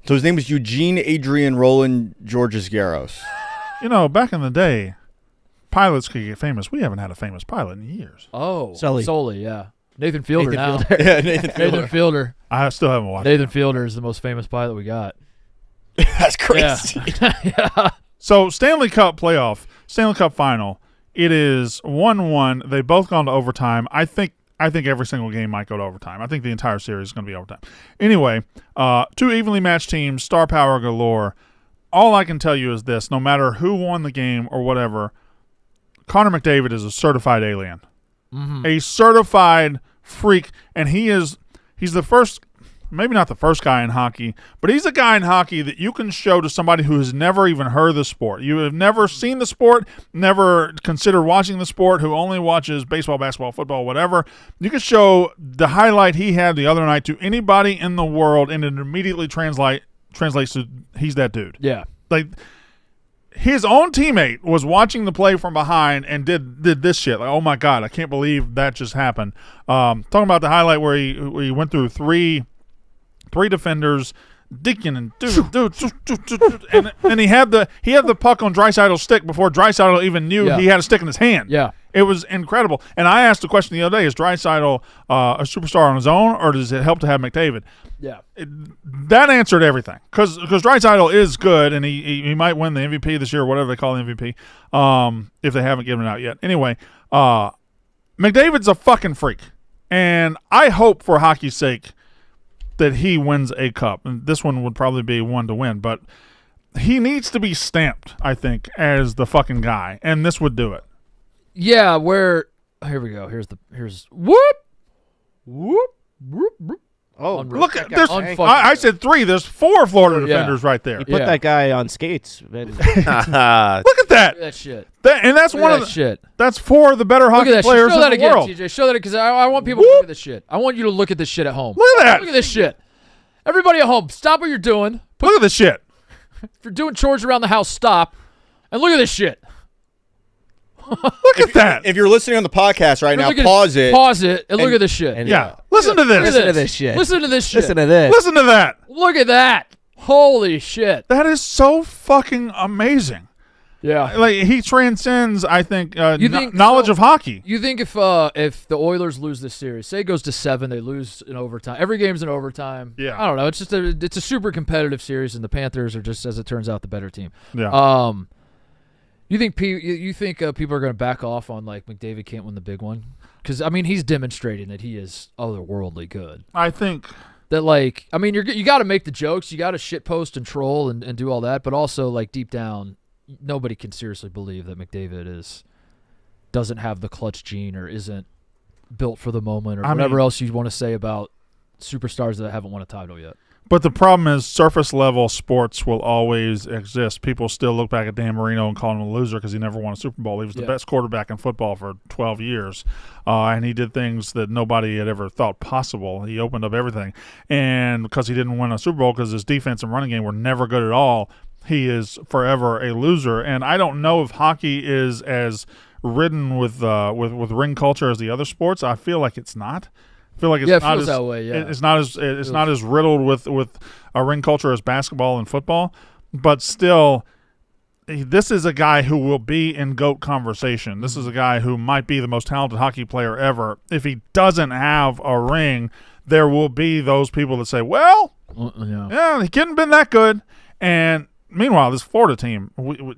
So his name is Eugene Adrian Roland Georges Garros. Back in the day, pilots could get famous. We haven't had a famous pilot in years. Oh, Sully. Yeah. Nathan Fielder now. Yeah, Nathan Fielder. Nathan Fielder. I still haven't watched Nathan Fielder is the most famous pilot we got. That's crazy. Yeah. So Stanley Cup final. It is 1-1. They've both gone to overtime. I think every single game might go to overtime. I think the entire series is going to be overtime. Anyway, two evenly matched teams, star power galore. All I can tell you is this: no matter who won the game or whatever, Connor McDavid is a certified alien, a certified freak, and he's the first. Maybe not the first guy in hockey, but he's a guy in hockey that you can show to somebody who has never even heard of the sport. You have never seen the sport, never considered watching the sport, who only watches baseball, basketball, football, whatever. You can show the highlight he had the other night to anybody in the world, and it immediately translates to he's that dude. Yeah. Like, his own teammate was watching the play from behind and did this shit. Like, oh my God, I can't believe that just happened. Talking about the highlight where he went through three defenders, Dickin and and he had the puck on Draisaitl's stick before Draisaitl even knew he had a stick in his hand. Yeah. It was incredible. And I asked the question the other day: is Draisaitl a superstar on his own, or does it help to have McDavid? Yeah. That answered everything, because Draisaitl is good, and he might win the MVP this year, or whatever they call the MVP, if they haven't given it out yet. Anyway, McDavid's a fucking freak, and I hope for hockey's sake that he wins a cup. And this one would probably be one to win, but he needs to be stamped, I think, as the fucking guy, and this would do it. Yeah, here we go. Here's whoop. Oh, Look at this. I said 3. There's 4 Florida defenders right there. You put that guy on skates. Man. Look at that. Look at that shit. That's Look one at of that shit. That's 4 of the better hockey Look at that players shit. Show that in the again, world. TJ. Show that because I want people to look at this shit. I want you to look at this shit at home. Look at that. Look at this shit. Everybody at home, stop what you're doing. Look at this shit. If you're doing chores around the house, stop. And look at this shit. Look at that. If you're listening on the podcast right now, pause it. Pause it and look at this shit. Yeah. Listen to this. Listen to this shit. Listen to this shit. Listen to this. Listen to that. Look at that. Holy shit. That is so fucking amazing. Yeah. Like, he transcends, I think, think knowledge of hockey. You think if the Oilers lose this series, say it goes to 7, they lose in overtime. Every game's in overtime. Yeah. I don't know. It's just it's a super competitive series, and the Panthers are just, as it turns out, the better team. Yeah. You think people are going to back off on, like, McDavid can't win the big one? Because, I mean, he's demonstrating that he is otherworldly good. I think that, like, I mean, you got to make the jokes, you got to shitpost and troll and do all that, but also, like, deep down, nobody can seriously believe that McDavid doesn't have the clutch gene or isn't built for the moment or whatever else you want to say about superstars that haven't won a title yet. But the problem is, surface-level sports will always exist. People still look back at Dan Marino and call him a loser because he never won a Super Bowl. He was the best quarterback in football for 12 years, and he did things that nobody had ever thought possible. He opened up everything. And because he didn't win a Super Bowl because his defense and running game were never good at all, he is forever a loser. And I don't know if hockey is as ridden with ring culture as the other sports. I feel like it's not. I feel like it's not as that way, it's not as riddled with a ring culture as basketball and football, but still, this is a guy who will be in GOAT conversation. This is a guy who might be the most talented hockey player ever. If he doesn't have a ring, there will be those people that say, "Well, he couldn't have been that good." And meanwhile, this Florida team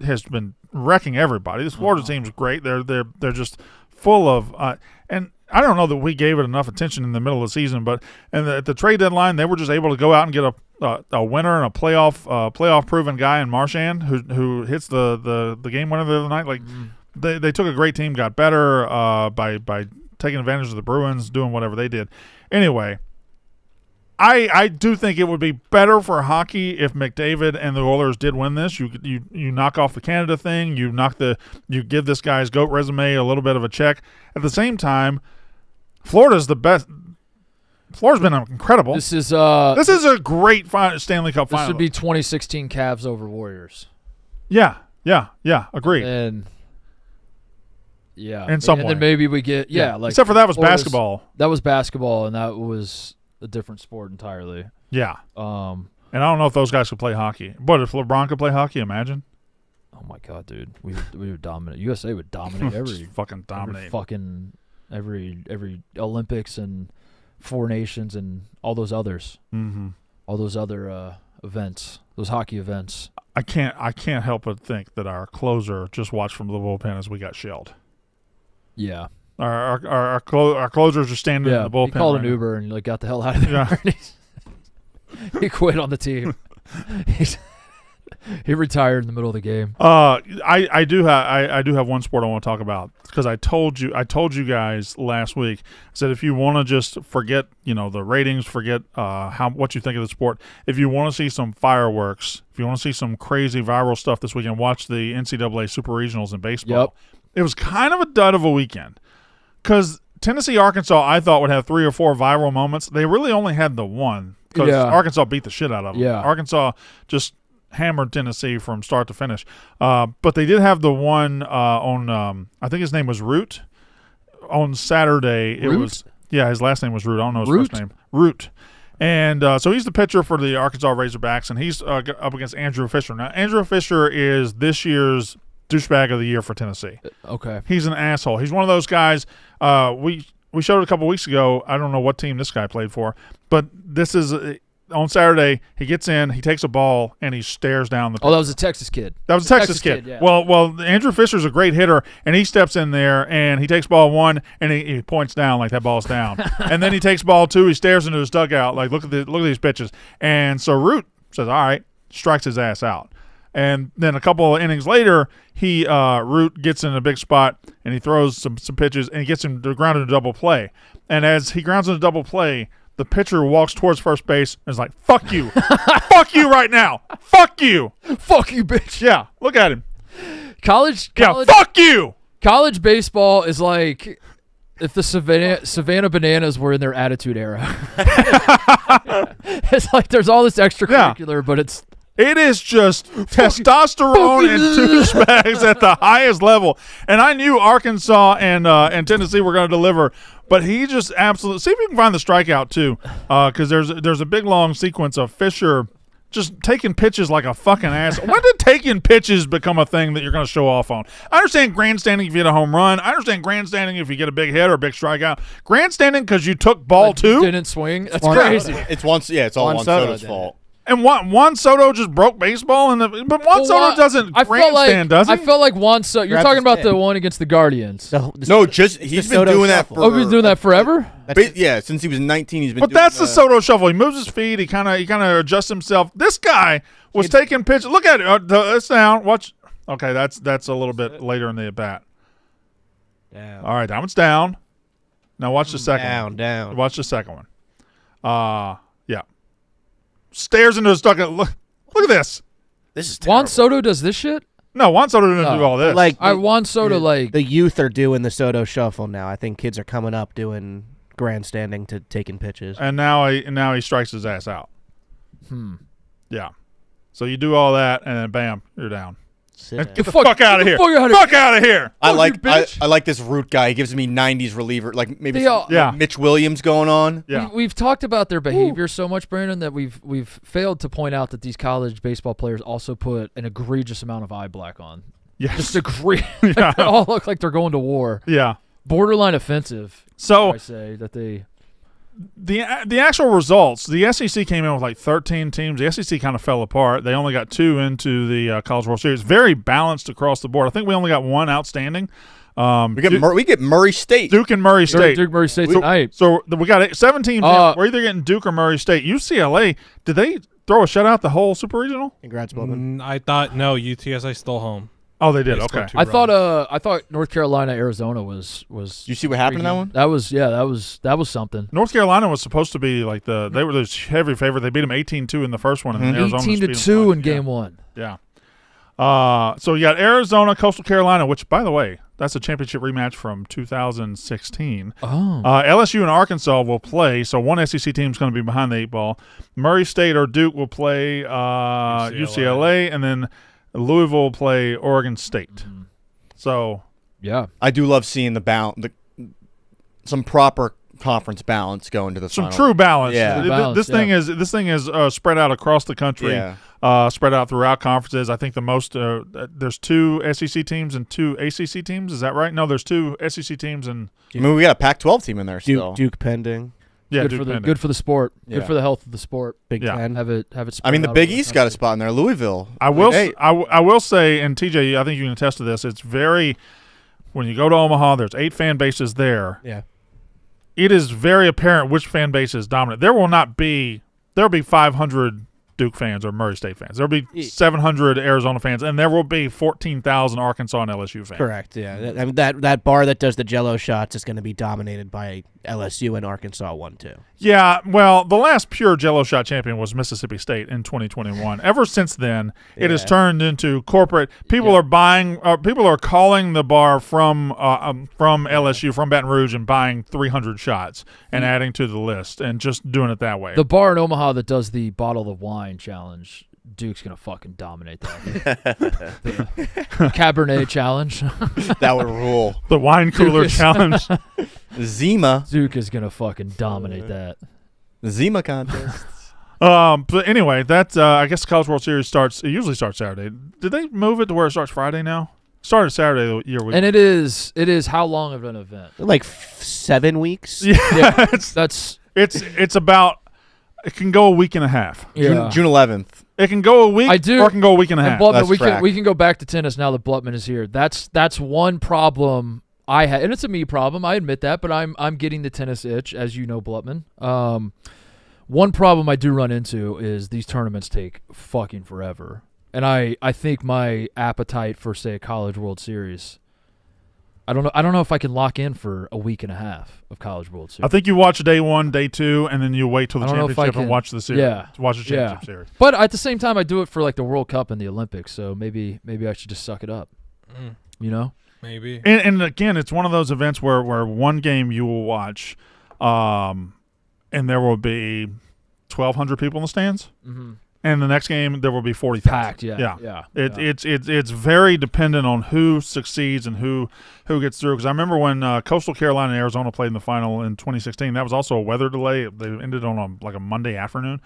has been wrecking everybody. This Florida team's great. They're just full of and. I don't know that we gave it enough attention in the middle of the season, but at the trade deadline, they were just able to go out and get a winner and a playoff proven guy in Marchand who hits the game winner the other night. Like they took a great team, got better by taking advantage of the Bruins, doing whatever they did. Anyway, I do think it would be better for hockey if McDavid and the Oilers did win this. You knock off the Canada thing. You give this guy's GOAT resume a little bit of a check. At the same time, Florida's the best. Florida's been incredible. This is a great Stanley Cup final. This would be 2016 Cavs over Warriors. Yeah. Agreed. And yeah, in some and way. then maybe we get like except for that was Florida's- basketball. That was basketball, and that was a different sport entirely. Yeah. And I don't know if those guys could play hockey. But if LeBron could play hockey, imagine. Oh my God, dude, we would dominate. USA would dominate Just fucking dominate. Every Olympics and Four Nations and all those others. Mm-hmm. All those other events, those hockey events. I can't help but think that our closer just watched from the bullpen as we got shelled. Yeah. Our closers are standing in the bullpen. He called right an now. Uber and like got the hell out of there. Yeah. He quit on the team. He retired in the middle of the game. I do have one sport I want to talk about because I told you guys last week. I said if you want to just forget the ratings, forget what you think of the sport. If you want to see some fireworks, if you want to see some crazy viral stuff this weekend, watch the NCAA Super Regionals in baseball. Yep. It was kind of a dud of a weekend because Tennessee, Arkansas, I thought would have 3 or 4 viral moments. They really only had the one because Arkansas beat the shit out of them. Yeah. Arkansas just hammered Tennessee from start to finish. But they did have the one on I think his name was Root. On Saturday, it Root? was his last name was Root. I don't know his Root? first name. Root. And so he's the pitcher for the Arkansas Razorbacks, and he's up against Andrew Fisher. Now, Andrew Fisher is this year's douchebag of the year for Tennessee. Okay. He's an asshole. He's one of those guys. We showed it a couple weeks ago. I don't know what team this guy played for, but this is on Saturday. He gets in, he takes a ball, and he stares down the. Oh, that was a Texas kid. That was a Texas kid. yeah. Well, Andrew Fisher's a great hitter, and he steps in there and he takes ball 1 and he points down like that ball's down, and then he takes ball 2. He stares into his dugout like look at these pitches, and so Root says all right, strikes his ass out. And then a couple of innings later, Root gets in a big spot and he throws some pitches and he gets him to ground into double play. And as he grounds into double play, the pitcher walks towards first base and is like, "Fuck you, fuck you right now, fuck you, Fuck you, bitch." yeah." Look at him. College, Fuck you. college baseball is like if the Savannah Bananas were in their attitude era. It's like there's all this extracurricular, but it's It is just testosterone and douchebags at the highest level. And I knew Arkansas and Tennessee were going to deliver, but he just absolutely – see if you can find the strikeout too, because there's a big, long sequence of Fisher just taking pitches like a fucking ass. When did taking pitches become a thing that you're going to show off on? I understand grandstanding if you hit a home run. I understand grandstanding if you get a big hit or a big strikeout. Grandstanding because you took ball two? didn't swing. That's crazy. It's all Juan Juan Soto Soto's did fault. And Juan Soto just broke baseball, but Juan Soto doesn't grandstand, does he? I felt like Juan Soto. You're Grabs talking his about head. the one against the Guardians. No, he's the been Soto doing that shuffle. for. Oh, we've been doing that forever? Yeah, since he was 19, he's been. But doing that's the Soto shuffle. He moves his feet. He kind of adjusts himself. This guy was taking pitches. Look at it. It's down. Watch. Okay, that's a little bit later in the at bat. Down. All right, that one's down. Now watch the second one. Down. Watch the second one. Yeah. Stares into his dugout. Look at this. This is terrible. Juan Soto does this shit? No, Juan Soto didn't do all this. Like Juan Soto, the youth are doing the Soto shuffle now. I think kids are coming up doing grandstanding to taking pitches. and now he strikes his ass out. Yeah. So you do all that, and then bam, you're down. Sit Get down. the fuck out of here. fuck outta Fuck out of here. I Fuck like you, bitch. I like this Root guy. He gives me 90s reliever, like maybe They some, all- Yeah. Mitch Williams going on. Yeah. We've talked about their behavior so much, Brandon, that we've failed to point out that these college baseball players also put an egregious amount of eye black on. Yes. Just agree. Yeah. They all look like they're going to war. Yeah. Borderline offensive. So I say that they. the actual results, the SEC came in with like 13 teams. The SEC kind of fell apart. They only got 2 into the College World Series. Very balanced across the board. I think we only got 1 outstanding. We get Murray State. Duke and Murray State. Duke Murray State tonight. So we got 7 teams. We're either getting Duke or Murray State. UCLA, did they throw a shutout the whole Super Regional? Congrats, Bowman. I thought no. UTSA stole home. Oh, they did. They Okay. scored 2 I runs. thought North Carolina, Arizona was. You see what happened in that one? That was something. North Carolina was supposed to be like they were this heavy favorite. They beat them 18-2 in the first one, and then Arizona just beat them 18-2 in twice. game 1. Yeah. So you got Arizona, Coastal Carolina, which, by the way, That's a championship rematch from 2016. Oh. LSU and Arkansas will play, so one SEC team is going to be behind the 8 ball. Murray State or Duke will play UCLA, and then Louisville will play Oregon State. Mm-hmm. So Yeah. I do love seeing some proper conference balance go into the some final. true balance. Yeah. This thing is spread out across the country. Yeah. Spread out throughout conferences. I think the most there's 2 SEC teams and 2 ACC teams. Is that right? No, there's 2 SEC teams and I mean, we got a Pac-12 team in there still. Duke pending. yeah, Good Duke for the pending. good for the sport. Yeah. Good for the health of the sport. Big Yeah. Ten. Have it. I mean, spread the out Big over East got a country. spot in there. Louisville. I will. Hey, I will say, and TJ, I think you can attest to this. It's very when you go to Omaha, there's 8 fan bases there. Yeah. It is very apparent which fan base is dominant. There will be 500 Duke fans or Murray State fans. There'll be 700 Arizona fans, and there will be 14,000 Arkansas and LSU fans. Correct. Yeah. That bar that does the Jello shots is going to be dominated by LSU and Arkansas 1-2. Yeah, well, the last pure Jello shot champion was Mississippi State in 2021. Ever since then, it has turned into corporate. People are buying. People are calling the bar from LSU, from Baton Rouge, and buying 300 shots and adding to the list and just doing it that way. The bar in Omaha that does the bottle of wine challenge. Duke's gonna fucking dominate that. The Cabernet challenge. that would rule. The wine cooler Duke is- challenge. Zima. Duke is gonna fucking dominate that. The Zima contest. But anyway, that I guess the College World Series starts. It usually starts Saturday. Did they move it to where it starts Friday now? Started Saturday the year we. And it is how long of an event? Like 7 weeks. Yeah, That's about. It can go a week and a half. yeah. June 11th. It can go a week, I do- or it can go a week and a And half. Blutman, That's we track. can go back to tennis now that Blutman is here. That's one problem I had, and it's a me problem. I admit that, but I'm getting the tennis itch, as you know, Blutman. One problem I do run into is these tournaments take fucking forever, and I think my appetite for, say, a College World Series, I don't know if I can lock in for a week and a half of College World Series. I think you watch day 1, day 2, and then you wait till the I don't know if I championship and can- watch the series. yeah. Watch the championship Yeah. series. But at the same time, I do it for like the World Cup and the Olympics, so maybe I should just suck it up. You know? Maybe. And again, it's one of those events where one game you will watch, and there will be 1,200 people in the stands, and the next game there will be 40,000. Packed, yeah. It's very dependent on who succeeds and who gets through. Because I remember when Coastal Carolina and Arizona played in the final in 2016, that was also a weather delay. They ended on a Monday afternoon.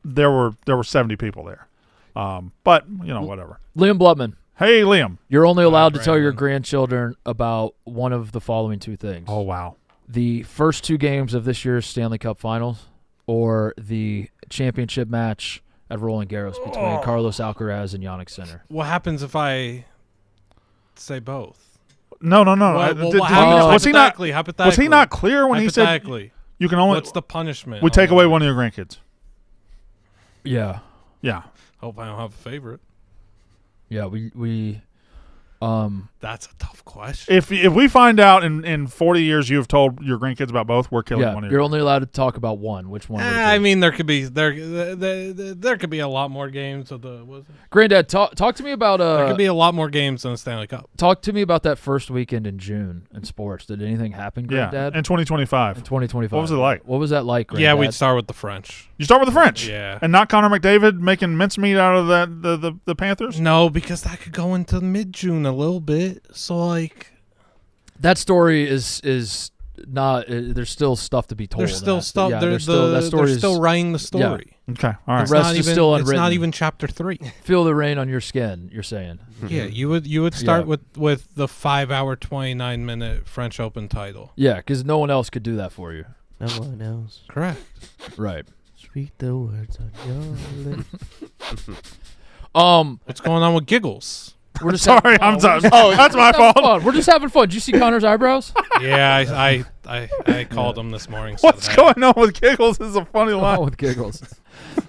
There were 70 people there, but whatever. Liam Blutman, Hey, Liam. you're only allowed to tell your Brandon. grandchildren about one of the following 2 things. Oh wow. The first 2 games of this year's Stanley Cup Finals, or the championship match at Roland Garros between Carlos Alcaraz and Yannick Sinner. What happens if I say both? No. Well, what happens was he not? hypothetically? Was he not clear when he said Hypothetically, you can only? what's the punishment? We take away one of your grandkids. Yeah. Yeah. Hope I don't have a favorite. Yeah, we That's a tough question. If we find out in 40 years you've told your grandkids about both, we're killing one of you're your. only allowed to talk about one. Which one? would it be? I mean, there could be there could be a lot more games of the. Was it? Granddad, talk to me about There could be a lot more games than the Stanley Cup. talk to me about that first weekend in June in sports. Did anything happen, Yeah. Granddad? In 2025. In 2025. What was it like? What was that like, Granddad? Yeah, we'd start with the French. You start with the French. Yeah. And not Connor McDavid making mincemeat out of the Panthers. No, because that could go into mid-June a little bit. So like, That story is not. There's still stuff to be told. there's still stuff. Yeah, There's that story they're is- still writing the story. Okay. All right. The It's rest not is even, still It's not unwritten. even chapter 3. Feel the rain on your skin. You're saying. Yeah, you would start Yeah. with the 5-hour 29-minute French Open title. Yeah, because no one else could do that for you. No one else. Correct. Right. Speak the words on your lips. What's going on with giggles? We're just Sorry, having I'm fun. sorry. That's my We're just having fault. fun. We're just having fun. Did you see Connor's eyebrows? Yeah, I called him this morning. What's said, going on with giggles? This is a funny line. Oh, with giggles.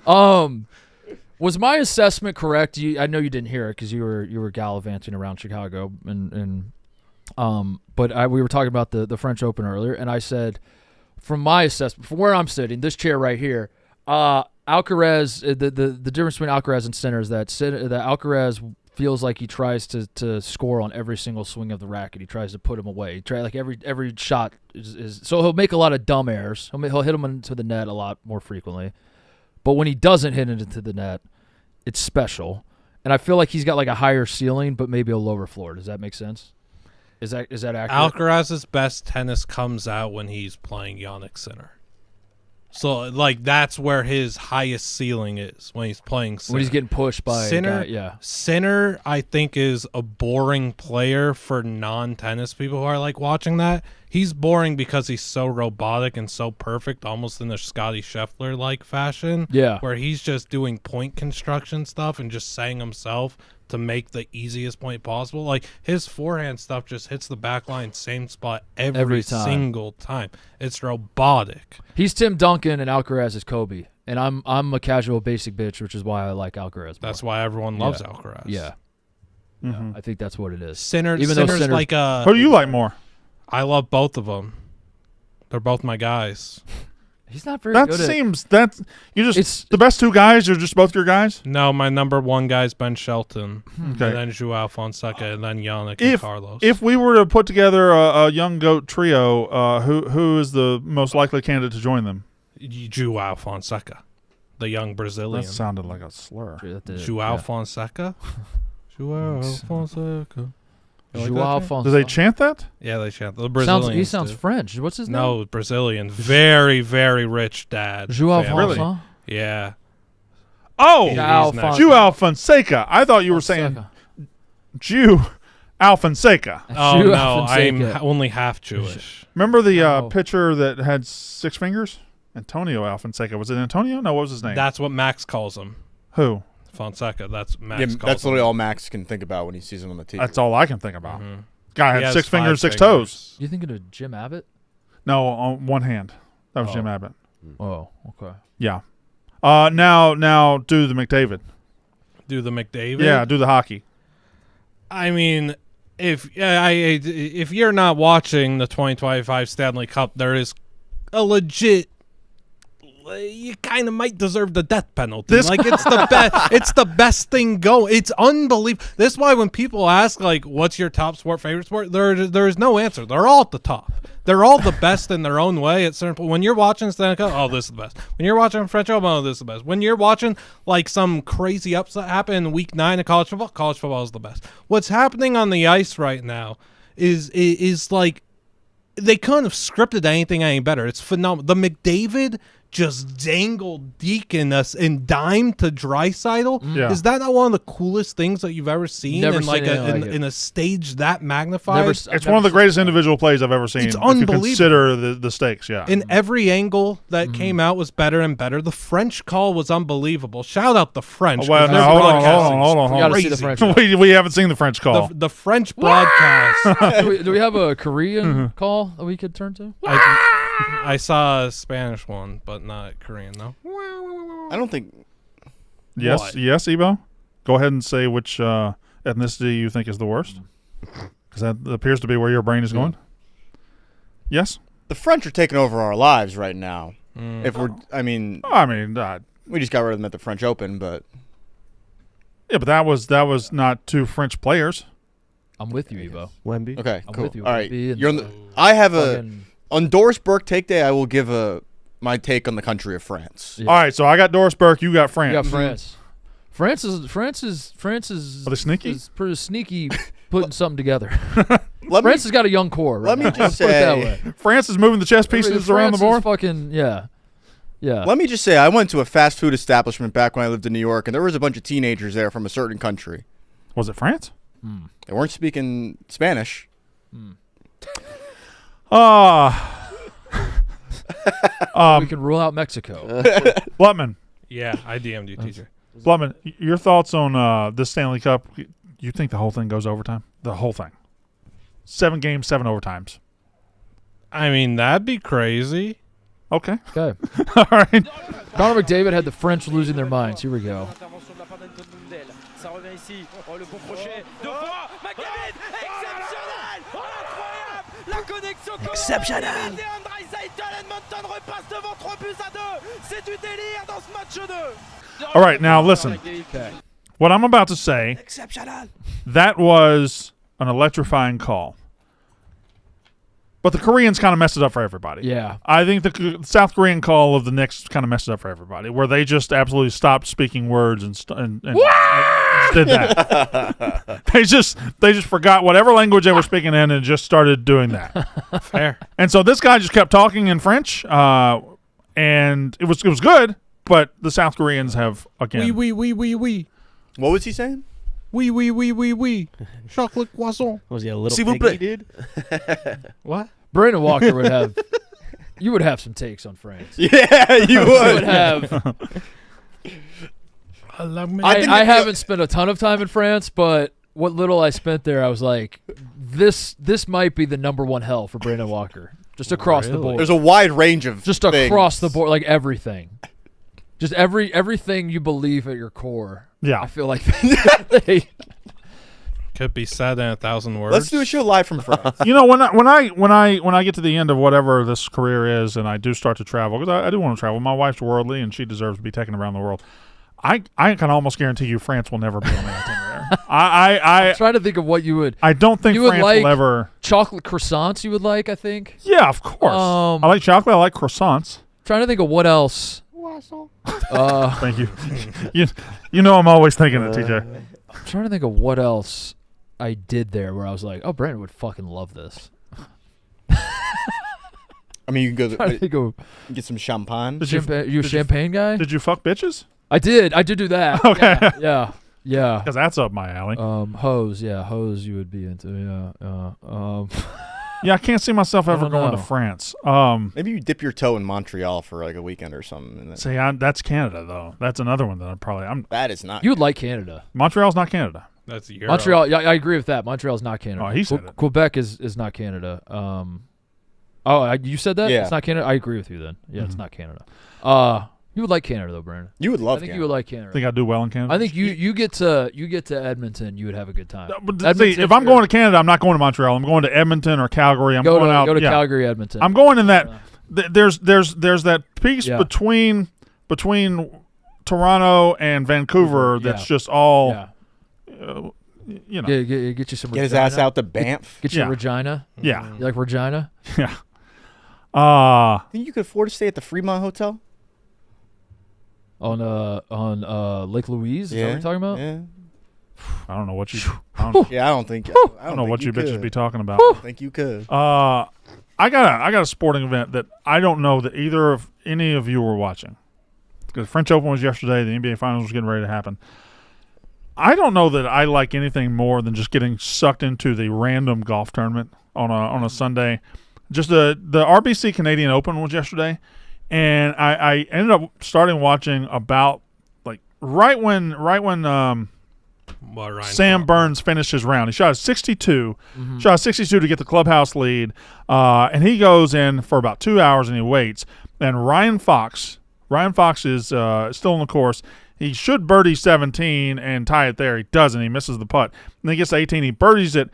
Was my assessment correct? I know you didn't hear it because you were gallivanting around Chicago, but we were talking about the French Open earlier, and I said, from my assessment, from where I'm sitting, this chair right here, Alcaraz, the difference between Alcaraz and Sinner is that Alcaraz feels like he tries to score on every single swing of the racket. He tries to put him away. He try like every shot is so he'll make a lot of dumb errors. He'll hit him into the net a lot more frequently. But when he doesn't hit it into the net, it's special. And I feel like he's got like a higher ceiling, but maybe a lower floor. Does that make sense? Is that accurate? Alcaraz's best tennis comes out when he's playing Jannik Sinner. So, like, that's where his highest ceiling is, when he's playing Sinner. When he's getting pushed by Sinner, a guy, yeah. Sinner, I think, is a boring player for non-tennis people who are, like, watching that. He's boring because he's so robotic and so perfect, almost in a Scotty Scheffler-like fashion. Yeah. Where he's just doing point construction stuff and just saying himself to make the easiest point possible. Like, his forehand stuff just hits the back line same spot every time. single time. It's robotic. He's Tim Duncan and Alcaraz is Kobe. And I'm a casual basic bitch, which is why I like Alcaraz more. That's why everyone loves Alcaraz. Yeah. Mm-hmm. Yeah, I think that's what it is. Sinner's Sinner's like a... Who do you like more? I love both of them. They're both my guys. He's not very That good seems that you just It's- the best two guys are just both your guys. No, my number one guy's Ben Shelton, Okay. and then Joao Fonseca, and then Yannick and Carlos. If we were to put together a young goat trio, who is the most likely candidate to join them? Joao Fonseca, the young Brazilian. That sounded like a slur. Joao Fonseca? Joao Fonseca. You like Joao that, Jay? Fonseca. Do they chant that? Yeah, they chant. The Brazilians He sounds do. French. What's his name? No, Brazilian. Very, very rich dad. Joao family. Fonseca. Yeah. Oh, He's Joao nice. Joao Fonseca. I thought you were saying Jew Alfonseca. Oh, Joao no, I'm Fonseca. only half Jewish. Remember the Oh. pitcher that had 6 fingers? Antonio Alfonseca. Was it Antonio? No, what was his name? That's what Max calls him. Who? Fonseca. That's Max Yeah, calls that's him. literally all Max can think about when he sees him on the TV. That's all I can think about. Mhm. Guy He had has 6 fingers, 5 6 toes. You thinking of Jim Abbott? No, on one hand. That was Oh. Jim Abbott. Oh, okay. Yeah. Now do the McDavid. Do the McDavid? Yeah, do the hockey. I mean, if you're not watching the 2025 Stanley Cup, there is a legit. You kind of might deserve the death penalty. It's the best. It's the best thing going. It's unbelievable. This is why when people ask like, "What's your top sport, favorite sport?" There is no answer. They're all at the top. They're all the best in their own way. At certain point, when you're watching Stanley Cup, oh, this is the best. When you're watching French Open, oh, this is the best. When you're watching like some crazy upset happen in Week 9 of college football is the best. What's happening on the ice right now is like they couldn't have scripted anything any better. It's phenomenal. The McDavid just dangled Deacon and dime to Draisaitl. Yeah. Is that not one of the coolest things that you've ever seen Never in like seen anything like it. in a stage that magnified? It's one of the greatest individual plays I've ever seen. It's if unbelievable. you consider the stakes, yeah. In every angle that came out was better and better. The French call was unbelievable. Shout out the French. Oh, well, 'cause no, their hold broadcasting on. is You gotta see the crazy. French. we haven't seen the French call. The French broadcast. do we have a Korean call that we could turn to? I saw a Spanish one, but not Korean, though. I don't think. yes, What? yes, Ebo. Go ahead and say which ethnicity you think is the worst, because that appears to be where your brain is going. Yes. The French are taking over our lives right now. If we're, I mean, we just got rid of them at the French Open, but yeah, but that was not 2 French players. I'm with you, Evo. Wemby. okay, I'm cool. with you. All right, Wemby and you're on the. I have a Fucking- on Doris Burke take day. I will give my take on the country of France. Yeah. All right, so I got Doris Burke. You got France. You got France. France is Are they sneaky? is pretty sneaky putting something together. Let France has got a young core. Right let me now. just Put it that say- way. France is moving the chess pieces around the France board. is fucking yeah. Let me just say, I went to a fast food establishment back when I lived in New York, and there was a bunch of teenagers there from a certain country. Was it France? They weren't speaking Spanish. we can rule out Mexico. Blutman. Yeah, I DM'd you, teacher. Blutman, your thoughts on this Stanley Cup? You think the whole thing goes overtime? The whole thing. 7 games, 7 overtimes. I mean, that'd be crazy. Okay. Okay. All right. Connor McDavid had the French losing their minds. Here we go. Exceptional. All right. Now listen. Okay. What I'm about to say, that was an electrifying call. But the Koreans kind of messed it up for everybody. Yeah. I think the South Korean call of the Knicks kind of messed it up for everybody, where they just absolutely stopped speaking words and did that. They just forgot whatever language they were speaking in and just started doing that. Fair. And so this guy just kept talking in French, and it was good. But the South Koreans have again. Oui. What was he saying? Oui. Chocolate croissant. Was he a little S'il vous piggy, plaît. dude? What? Brandon Walker would have. You would have some takes on France. Yeah, you You would would. have. I think I that- haven't spent a ton of time in France, but what little I spent there, I was like, this might be the number one hell for Brandon Walker, just across the board, There's a wide range of just things. across the board, like everything, just everything you believe at your core. Yeah. I feel like they, Could be said in 1,000 words. Let's do a show live from France. You know, when I get to the end of whatever this career is, and I do start to travel, because I do want to travel. My wife's worldly, and she deserves to be taken around the world. I can almost guarantee you France will never be on the itinerary. I'm trying to think of what you would. I don't think You would France like- will ever. Chocolate croissants you would like, I think. Yeah, of course. I like chocolate. I like croissants. Trying to think of what else. Thank you. you know I'm always thinking it, TJ. I'm trying to think of what else I did there where I was like, oh, Brandon would fucking love this. I mean, you can Trying to go think of get some champagne. Did you a champagne guy? Did you fuck bitches? I did do that. Okay. Yeah. Because that's up my alley. Hose you would be into. Yeah, I can't see myself ever don't going to know. France. Maybe you dip your toe in Montreal for like a weekend or something. And then, See, that's Canada though. That's another one that I'm. that is not. You would like Canada. Montreal's not Canada. That's Europe. Montreal, yeah, I agree with that. Montreal's not Canada. Oh, he said it. Quebec is not Canada. You said that? Yeah. It's not Canada? I agree with you then. Yeah, it's not Canada. You would like Canada though, Brandon. You would I love. think Canada. you would like Canada. Think I do well in Canada. I think you get to Edmonton, you would have a good time. But see, Edmonton, if I'm going to Canada, I'm not going to Montreal. I'm going to Edmonton or Calgary. I'm go going out. to yeah. Calgary, Edmonton. I'm going in that. There's that piece Yeah. between Toronto and Vancouver that's Yeah. just all. yeah. You know. Get you some. Get his Regina. ass out to Banff. Get you Yeah. Regina. Yeah. You like Regina? Yeah. Think you could afford to stay at the Fremont Hotel? On Lake Louise? Is that what you're talking about? Yeah. I don't know what you. I don't, Yeah, I don't think. I know what you bitches could. be talking about. I don't think you could. I got a sporting event that I don't know that any of you were watching. Because French Open was yesterday, the NBA Finals was getting ready to happen. I don't know that I like anything more than just getting sucked into the random golf tournament on a Sunday. Just the RBC Canadian Open was yesterday, and I ended up starting watching about like right when What, Ryan Sam Burns finished his round. He shot a 62, shot a 62 to get the clubhouse lead, and he goes in for about 2 hours and he waits. And Ryan Fox is still on the course. He should birdie 17 and tie it there. He doesn't. He misses the putt. And then he gets to 18. He birdies it.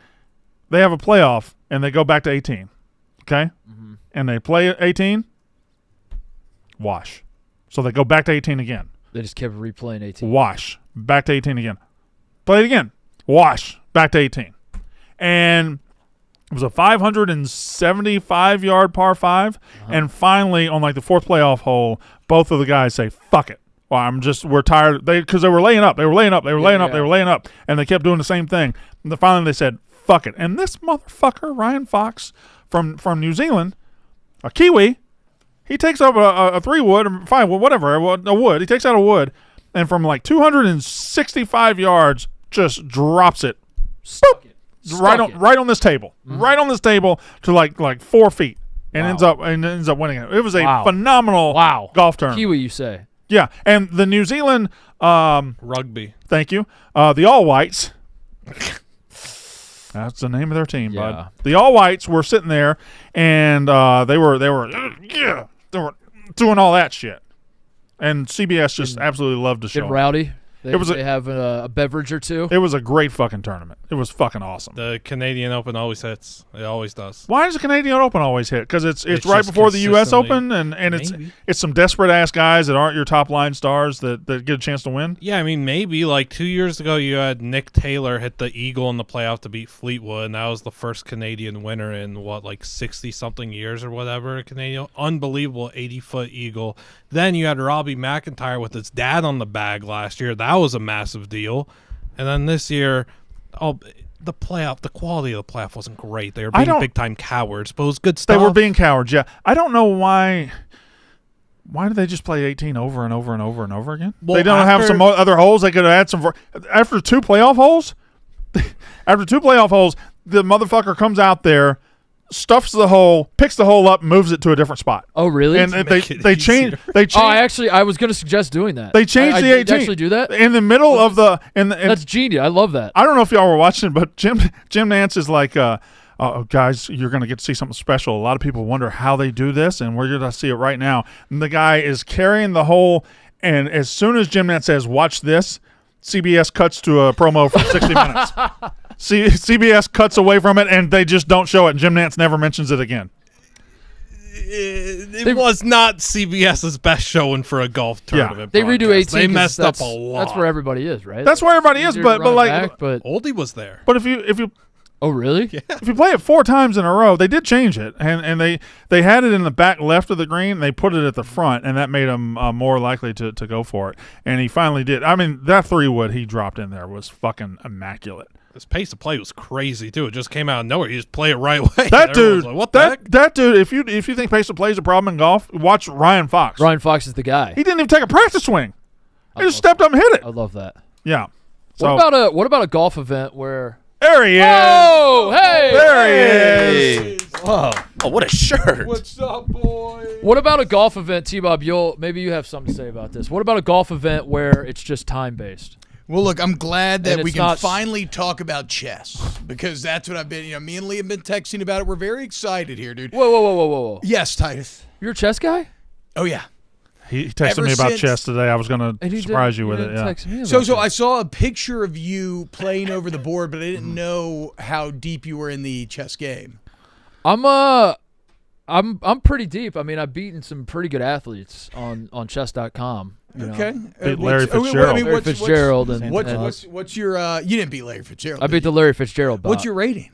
They have a playoff, and they go back to 18. Okay? And they play 18. Wash. So they go back to 18 again. They just kept replaying 18. Wash. Back to 18 again. Play it again. Wash. Back to 18. And it was a 575-yard par 5. And finally, on like the fourth playoff hole, both of the guys say, fuck it. Well, we're tired. Because they were laying up. They were laying up. And they kept doing the same thing. And then finally they said, fuck it. And this motherfucker, Ryan Fox from New Zealand, a Kiwi, he takes up a 3-wood or 5-wood, whatever, a wood. He takes out a wood. And from like 265 yards, just drops it. Stuck it. Right on this table. Right on this table to like 4 feet. And ends up winning it. It was a phenomenal golf tournament. Kiwi, you say? Yeah, and the New Zealand Rugby. thank you. The All Whites. That's the name of their team, Yeah. bud. The All Whites were sitting there, and they were doing all that shit. And CBS just absolutely loved the show. Getting rowdy? They have a beverage or two. It was a great fucking tournament. It was fucking awesome. The Canadian Open always hits. It always does. Why does the Canadian Open always hit? Because it's right just before the U.S. consistently- Open, and Maybe. it's some desperate ass guys that aren't your top line stars that get a chance to win. Yeah, I mean, maybe like 2 years ago, you had Nick Taylor hit the Eagle in the playoff to beat Fleetwood, and that was the first Canadian winner in like 60-something years or whatever. Canadian, unbelievable 80-foot Eagle. Then you had Robbie McIntyre with his dad on the bag last year. That was a massive deal. And then this year, the quality of the playoff wasn't great. They were being big-time cowards, but it was good stuff. They were being cowards, yeah. I don't know why. Why do they just play 18 over and over and over and over again? Well, they don't have some other holes they could have had some. After 2 playoff holes? After 2 playoff holes, the motherfucker comes out there, stuffs the hole, picks the hole up, moves it to a different spot. Oh, really? And they change. They change. I was going to suggest doing that. They changed the 18. Did actually do that? In the middle of the. That's genius. I love that. I don't know if y'all were watching, but Jim Nance is like, guys, you're going to get to see something special. A lot of people wonder how they do this, and we're going to see it right now. And the guy is carrying the hole, and as soon as Jim Nance says, watch this, CBS cuts to a promo for 60 minutes. CBS cuts away from it, and they just don't show it, and Jim Nance never mentions it again. It was not CBS's best showing for a golf tournament. They redo 18. They messed up a lot. That's where everybody is, right? That's where everybody is, but Oldie was there. But if you oh, really? Yeah. if you play it 4 times in a row, they did change it, and they had it in the back left of the green, and they put it at the front, and that made him more likely to go for it. And he finally did. I mean, that 3-wood he dropped in there was fucking immaculate. His pace of play was crazy too. It just came out of nowhere. He just play it right way. That dude, like, what the heck? that dude. If you think pace of play is a problem in golf, watch Ryan Fox. Ryan Fox is the guy. He didn't even take a practice swing. He just stepped up and hit it. I love that. Yeah. So What about a golf event where? There he is. Oh, hey! There he is. Whoa. Oh, what a shirt. What's up, boy? What about a golf event, T-Bob? Maybe you have something to say about this. What about a golf event where it's just time-based? Well, look, I'm glad that And we it's can not- finally talk about chess because that's what I've been, me and Lee have been texting about it. We're very excited here, dude. Whoa. Yes, Titus. You're a chess guy? Oh, yeah. He texted Ever me about since- chess today. I was going to surprise you with it. Yeah. Text me So about I saw a picture of you playing over the board, but I didn't know how deep you were in the chess game. I'm pretty deep. I mean, I've beaten some pretty good athletes on chess.com. Okay. Beat Larry what's- Fitzgerald. Larry Fitzgerald and What's your you didn't beat Larry Fitzgerald. I beat the Larry Fitzgerald bot. What's your rating?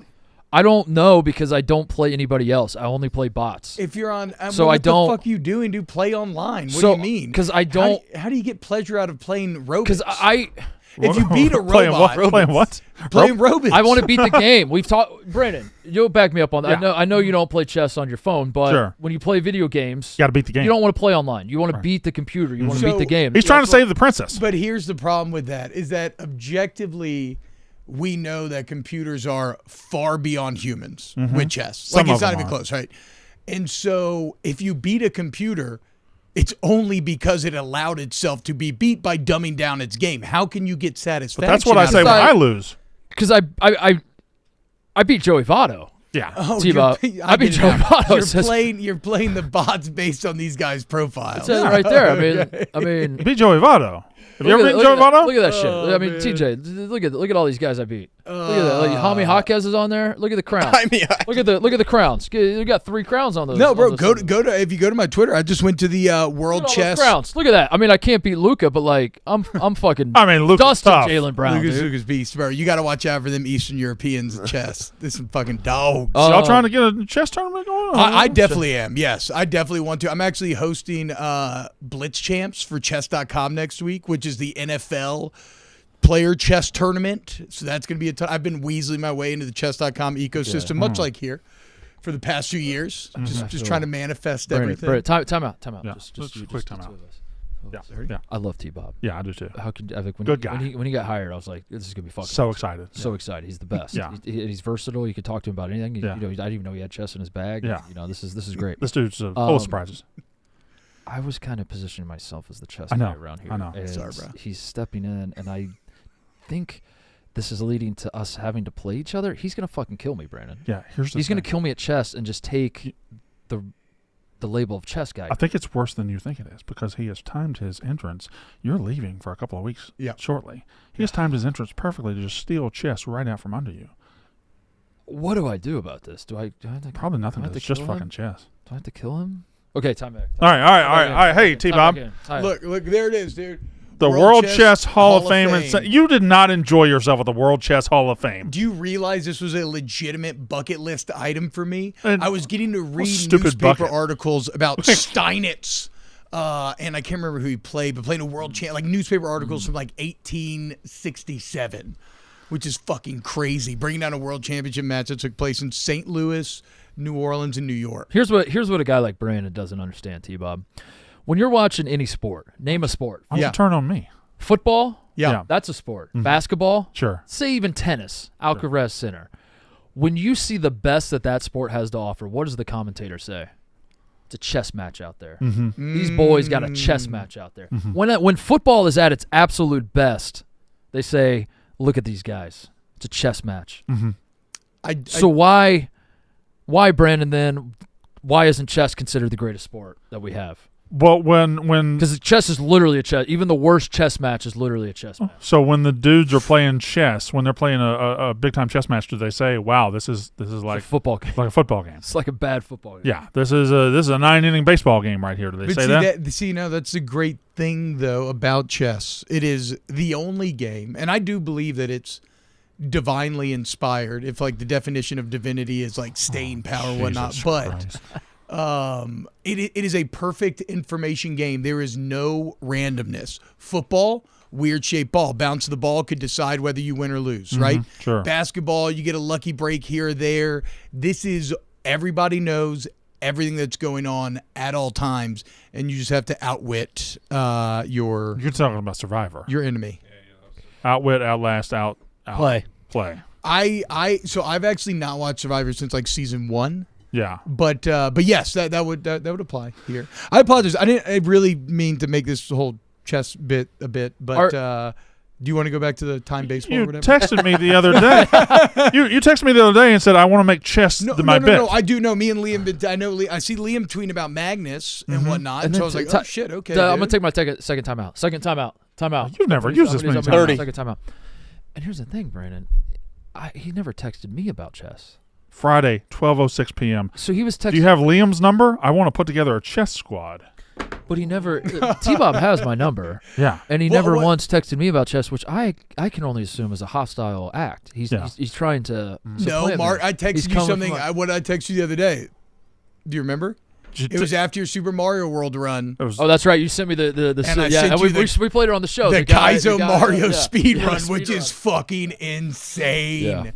I don't know because I don't play anybody else. I only play bots. If you're on, So what I don't- the fuck are you doing? Do play online? What So- do you mean? 'cause I don't- How do you get pleasure out of playing robots? Because I if you beat a Playing robot, what? Playing what? playing robots. I want to beat the game. We've talked, Brandon. You'll back me up on that. Yeah. I know you don't play chess on your phone, but Sure. when you play video games, You got to beat the game. you don't want to play online. You want to beat the computer. You want to So- beat the game. He's trying to save the princess. But here's the problem with that: is that objectively, we know that computers are far beyond humans with chess. Some Like of it's not them even are. close, right? And so, if you beat a computer, it's only because it allowed itself to be beat by dumbing down its game. How can you get satisfaction? But that's what I out of say when that? I lose. Because I beat Joey Votto. Yeah. Oh, T-Bob, you're- I beat get it Joey now. Votto. You're playing the bots based on these guys' profiles. It says it right there. I mean, You beat Joey Votto. Have you ever beaten look Joey at that- Votto? Look at that shit. I mean, TJ, look at all these guys I beat. Look at that. Like, Jaime Jaquez is on there. Look at the crowns. Look at the crowns. You got 3 crowns on those. No, on bro, those go to if you go to my Twitter, I just went to the Look World at all those Chess. crowns. Look at that. I mean, I can't beat Luca, but like I'm fucking. I mean, Luka's dusting tough. Jalen Brown. dude. Luka's beast, bro. You got to watch out for them Eastern Europeans at chess. This is fucking dogs. Y'all trying to get a chess tournament going on? I definitely am. Yes, I definitely want to. I'm actually hosting Blitz Champs for chess.com next week, which is the NFL player chess tournament. So that's going to be a ton. I've been weaseling my way into the chess.com ecosystem, much like here, for the past few years. Just trying to manifest everything. Brandon, time out. Yeah, Just just quick the time two out. of us. Yeah. I love T-Bob. Yeah, I do too. How could I think when Good guy. when he got hired, I was like, this is gonna be fucking So awesome. excited. So excited. He's the best. Yeah. He's versatile. You could talk to him about anything. Yeah. I didn't even know he had chess in his bag. Yeah. This is great. This dude's full Um, of surprises. I was kind of positioning myself as the chess I know, guy around here. I know. And Sorry, bro. He's stepping in, and I think this is leading to us having to play each other. He's gonna fucking kill me, Brandon. Yeah, here's the He's gonna thing. kill me at chess and just take the the label of chess guy. I think it's worse than you think it is because he has timed his entrance. You're leaving for a couple of weeks shortly. He has timed his entrance perfectly to just steal chess right out from under you. What do I do about this? Do I have to, Probably nothing. do I have It's to just kill fucking him? chess. Do I have to kill him? Okay, time back. All right. Hey, T-Bob. Look, there it is, dude. The World Chess Hall of Fame. You did not enjoy yourself at the World Chess Hall of Fame. Do you realize this was a legitimate bucket list item for me? And I was getting to read stupid newspaper bucket. articles about Steinitz, and I can't remember who he played, but playing a world champ, like newspaper articles from like 1867, which is fucking crazy. Bringing down a world championship match that took place in St. Louis, New Orleans, and New York. Here's what a guy like Brandon doesn't understand, T-Bob. When you're watching any sport, name a sport. Why don't you turn on me? Football? Yeah. That's a sport. Basketball? Sure. Say even tennis, Alcaraz Center. When you see the best that sport has to offer, what does the commentator say? It's a chess match out there. These boys got a chess match out there. When football is at its absolute best, they say, look at these guys. It's a chess match. So why, Brandon, then, why isn't chess considered the greatest sport that we have? Well, when Because chess is literally a chess. Even the worst chess match is literally a chess match. so when the dudes are playing chess, when they're playing a big time chess match, do they say, "Wow, this is It's a like football game. a football game"? It's like a bad football game. Yeah, this is a 9-inning baseball game right here. Do they say that? That's the great thing though about chess. It is the only game, and I do believe that it's divinely inspired. If like the definition of divinity is like staying power and whatnot, Jesus but. Christ. It is a perfect information game. There is no randomness. Football, weird shaped ball. Bounce the ball could decide whether you win or lose, right? Sure. Basketball, you get a lucky break here or there. This is everybody knows everything that's going on at all times, and you just have to outwit You're talking about Survivor. your enemy. Outwit, outlast, Play. play. So I've actually not watched Survivor since like season 1. Yeah. But yes, that would apply here. I apologize. I really mean to make this whole chess bit a bit, but do you want to go back to the time baseball You or whatever? texted me the other day. you texted me the other day and said I want to make chess my bit. No. I do know. Me and Liam. I know. I see Liam tweeting about Magnus and whatnot. And so I was like, oh shit, okay. I'm gonna take my second timeout. Second timeout. Timeout. You've never used this many times. 30. Second timeout. And here's the thing, Brandon. He never texted me about chess. Friday, 12:06 p.m. So he was texting. Do you have Liam's number? I want to put together a chess squad. But he never. T-Bob has my number. Yeah. And he never once texted me about chess, which I can only assume is a hostile act. He's trying to. No, supplant Mark. me. I texted He's you coming something. from What I texted you the other day. Do you remember? It was after your Super Mario World run. Oh, that's right. You sent me the And I yeah, sent and you we played it on the show. The Kaizo Mario speed run, speed which run. is fucking insane. Yeah.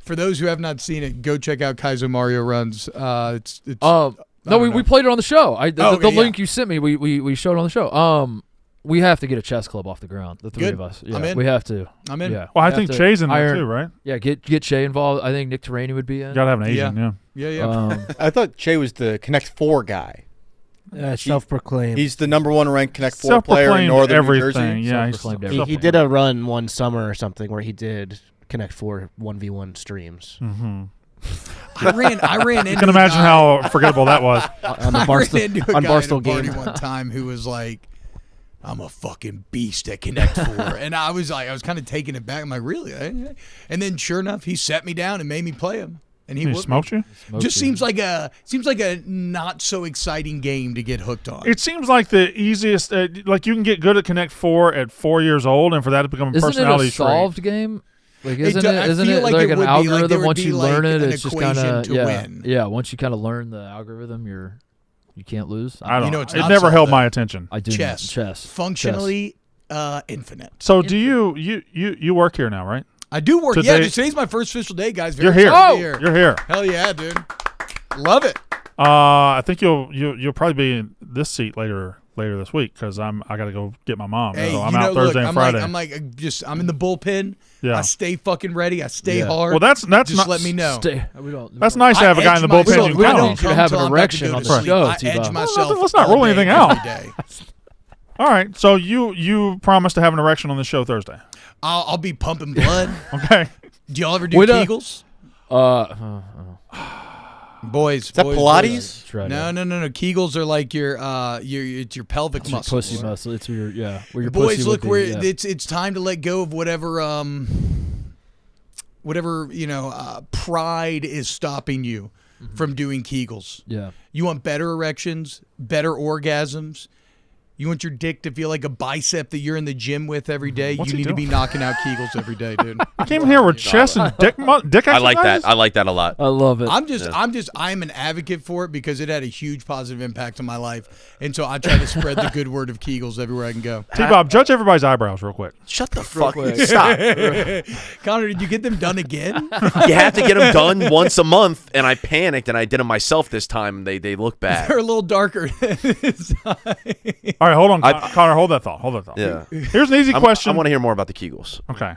For those who have not seen it, go check out Kaizo Mario runs. It's No, we played it on the show. The yeah. link you sent me, we showed it on the show. We have to get a chess club off the ground. The three Good. of us. Yeah, I'm in. We have to. I'm in. Yeah. Well, I We have think to Shay's in there iron- too, right? Yeah, get Shay involved. I think Nick Terrani would be in. You gotta have an Asian, yeah. Yeah. I thought Che was the Connect 4 guy. Self-proclaimed. He's the number one ranked Connect 4 player in Self-proclaimed Northern New everything. Jersey. Yeah, he's Self-proclaimed He everything. did a run one summer or something where he did Connect 4 1v1 streams I ran into You can imagine how forgettable that was. on the I ran into a on guy Barstool at a party game. one time who was like, I'm a fucking beast at Connect 4. And I was kind of taking it back. I'm like, really? And then sure enough, he sat me down and made me play him. And he whooped smoked me. you? Just seems like a not so exciting game to get hooked on. It seems like the easiest. Like you can get good at Connect 4 at 4 years old, and for that to become a Isn't it personality a solved trait. game? Like It isn't do- it? I Isn't feel it like like it an would be, like, there algorithm? would Once be, you like, learn it, an it's just equation kind of to win. Yeah, once you kind of learn the algorithm, you can't lose. I don't You know, know. it's It not never solved, held though. my attention. I do Chess. chess Functionally infinite. So do you work here now, right? I do work. Today- Dude, today's my first official day, guys. Very You're here. excited to be here. You're here. Hell yeah, dude. Love it. I think you'll probably be in this seat later this week because I got to go get my mom. Hey, so I'm you know, out Thursday look, and Friday. I'm in the bullpen. Yeah. I stay fucking ready. I stay Yeah. hard. Well, that's just not. let me know. We don't. That's nice to have a guy in the bullpen. You we can don't count need you on. to have an till I'm about to erection go on to the sleep. show, I T-Bob. edge myself. let's not all rule day, anything every out. day. All right. So you promised to have an erection on the show Thursday. I'll be pumping blood. Okay. Do y'all ever do Wait, Kegels? Boys, Is that boys, Pilates? boys. Try No. Kegels are like it's your pelvic Your muscles. pussy muscle. It's where where your Boys, pussy look, would be, where it's time to let go of whatever pride is stopping you from doing Kegels. Yeah. You want better erections, better orgasms. You want your dick to feel like a bicep that you're in the gym with every day. What's you he need to doing? be knocking out Kegels every day, dude. I came here with chest and dick exercises. I like that. I like that a lot. I love it. I'm an advocate for it because it had a huge positive impact on my life. And so I try to spread the good word of Kegels everywhere I can go. T-Bob, judge everybody's eyebrows real quick. Shut the fuck up. quick. Stop. Connor, did you get them done again? You have to get them done once a month, and I panicked, and I did them myself this time. They look bad. They're a little darker. All right, hold on, Connor. Hold that thought. Yeah. Here's an easy question. I want to hear more about the Kegels. Okay.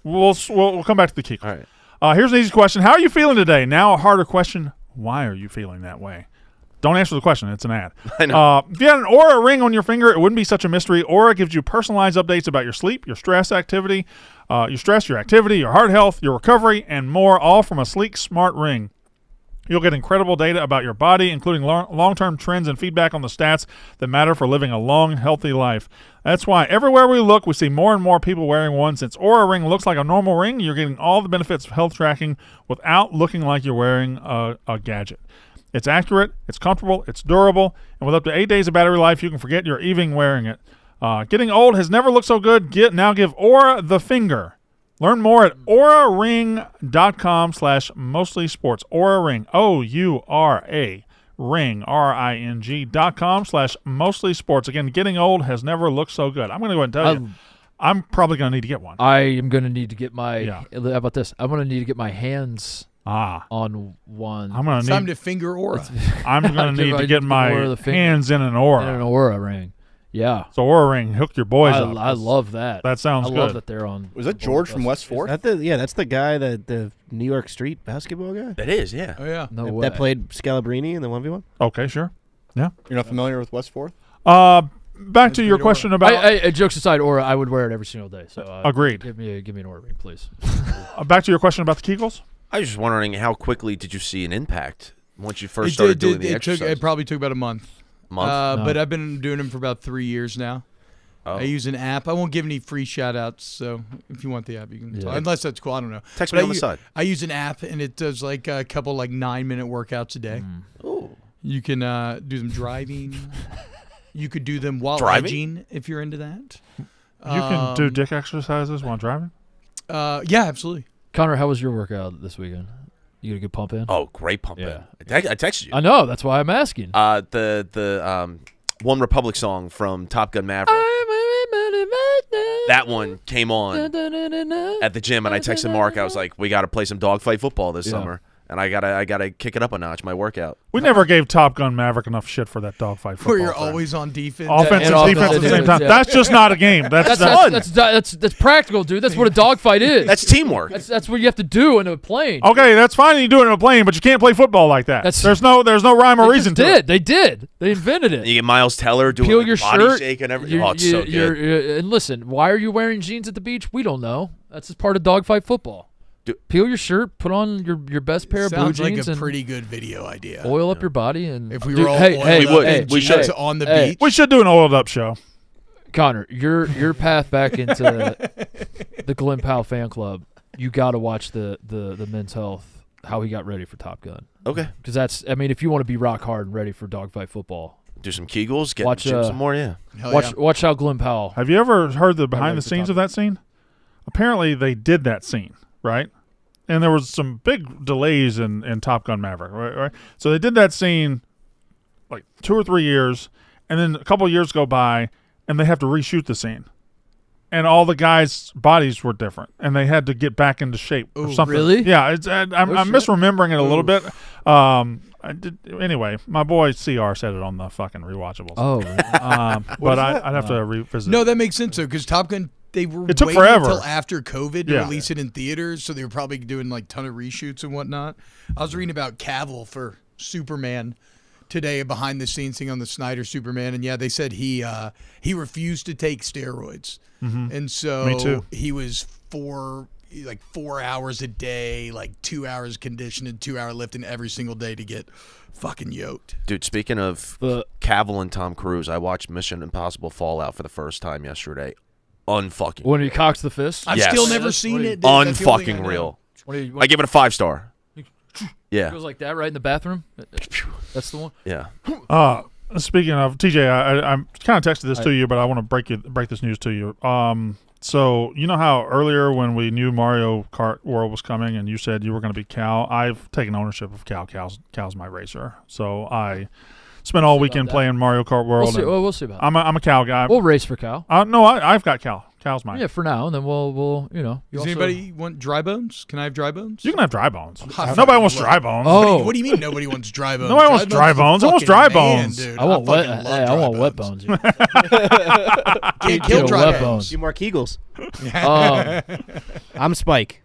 We'll come back to the Kegels. All right. Here's an easy question. How are you feeling today? Now a harder question. Why are you feeling that way? Don't answer the question. It's an ad. I know. If you had an Aura ring on your finger, it wouldn't be such a mystery. Aura gives you personalized updates about your sleep, your stress, your activity, your heart health, your recovery, and more, all from a sleek, smart ring. You'll get incredible data about your body, including long-term trends and feedback on the stats that matter for living a long, healthy life. That's why everywhere we look, we see more and more people wearing one. Since Aura Ring looks like a normal ring, you're getting all the benefits of health tracking without looking like you're wearing a gadget. It's accurate, it's comfortable, it's durable, and with up to 8 days of battery life, you can forget you're even wearing it. Getting old has never looked so good. Now give Aura the finger. Learn more at auraring.com/mostlysports. Aura Ring, O-U-R-A, ring, RING.com/mostlysports. Again, getting old has never looked so good. I'm going to go ahead and tell you, I'm probably going to need to get one. I am going to need to get my. How about this? I'm going to need to get my hands on one. I'm going It's to time need. to finger Aura. I'm going to need to get my hands in an Aura. In an Aura ring. Yeah. So Aura Ring, hook your boys up. I love that. That sounds good. I love that they're on. Was that George from West Fourth? That's the guy the New York Street basketball guy That is, yeah. Oh, yeah. No way. that played Scalabrini in the 1v1. Okay, sure. Yeah. You're not familiar with West Fourth? Back to your question about. Jokes aside, Aura, I would wear it every single day. So Agreed. Give me an Aura ring, please. Back to your question about the Kegels. I was just wondering how quickly did you see an impact once you first started doing the exercise? It probably took about a month. But I've been doing them for about 3 years now. Oh. I use an app. I won't give any free shout-outs, so if you want the app, you can talk. Unless that's cool. I don't know. Text But me on the side. I use an app, and it does like a couple 9-minute workouts a day. Ooh. You can do them driving. You could do them while Driving? edging if you're into that. You can do dick exercises while driving? Yeah, absolutely. Connor, how was your workout this weekend? You get a good pump in? Oh, great pump in. Yeah. I texted you. I know. That's why I'm asking. The One Republic song from Top Gun Maverick. That one came on at the gym, and I texted Mark. I was like, "We got to play some dogfight football this summer, and I gotta kick it up a notch. My workout." We never gave Top Gun Maverick enough shit for that dogfight football. Where you're thing. always on defense. Offense and And defense at the same offense, time. yeah. That's just not a game. That's fun. That's practical, dude. That's what a dogfight is. That's teamwork. That's what you have to do in a plane. okay. That's fine. You do it in a plane, but you can't play football like that. There's no rhyme or They reason just to it. They did. They invented it. You get Miles Teller doing Peel like your body shirt. shake and everything. Oh, it's so good. And listen, why are you wearing jeans at the beach? We don't know. That's just part of dogfight football. Peel your shirt, put on your best pair of blue Sounds jeans, like a and pretty good video idea. oil up your body. And If we Dude, were all hey, oiled hey, up we would. and We jeans should. on the Hey. beach. We should do an oiled up show. Connor, your path back into the Glenn Powell fan club. You got to watch the Men's Health, how he got ready for Top Gun. Okay. Because that's, I mean, if you want to be rock hard and ready for dogfight football, Do some Kegels. Get Watch, some more. Yeah. Hell yeah. watch how Glenn Powell. Have you ever heard the behind the the scenes top. of that scene? Apparently, they did that scene, right? And there was some big delays in Top Gun Maverick, right? So they did that scene like 2 or 3 years, and then a couple of years go by, and they have to reshoot the scene. And all the guys' bodies were different, and they had to get back into shape or Ooh, something. really? Yeah, I'm shit. misremembering it a little bit. Anyway, my boy CR said it on the fucking rewatchables. Oh, But I'd have to revisit. No, that makes sense though, because Top Gun, they were It took waiting forever. until after COVID to Yeah. release it in theaters, so they were probably doing like ton of reshoots and whatnot. I was reading about Cavill for Superman today, behind the scenes thing on the Snyder Superman, and yeah, they said he refused to take steroids, and so Me too. he was for like 4 hours a day, like 2 hours conditioning, 2 hour lifting every single day to get fucking yoked. Dude, speaking of Cavill and Tom Cruise, I watched Mission Impossible Fallout for the first time yesterday. Unfucking. When he cocks the fist? I've Yes. still never seen it. Dude. That's the only thing I Unfucking know. real. When I give it a 5-star. Yeah. It goes like that right in the bathroom? That's the one? Yeah. Speaking of TJ, I'm kind of texted this to you, but I want to break this news to you. So you know how earlier when we knew Mario Kart World was coming, and you said you were going to be Cal. I've taken ownership of Cal. Cal's my racer. So I spent all weekend playing Mario Kart World. We'll see about that. I'm a Cal guy. We'll race for Cal. No, I've got Cal. Cal's mine. Yeah, for now, and then we'll Does anybody want dry bones? Can I have dry bones? You can have dry bones. Nobody wants dry bones. Oh. What do you mean nobody wants dry bones? Nobody wants dry bones. I want dry bones. Dude. I want fucking love dry wet bones. Can't kill dry wet bones. bones. Few more Kegels. Um, I'm Spike.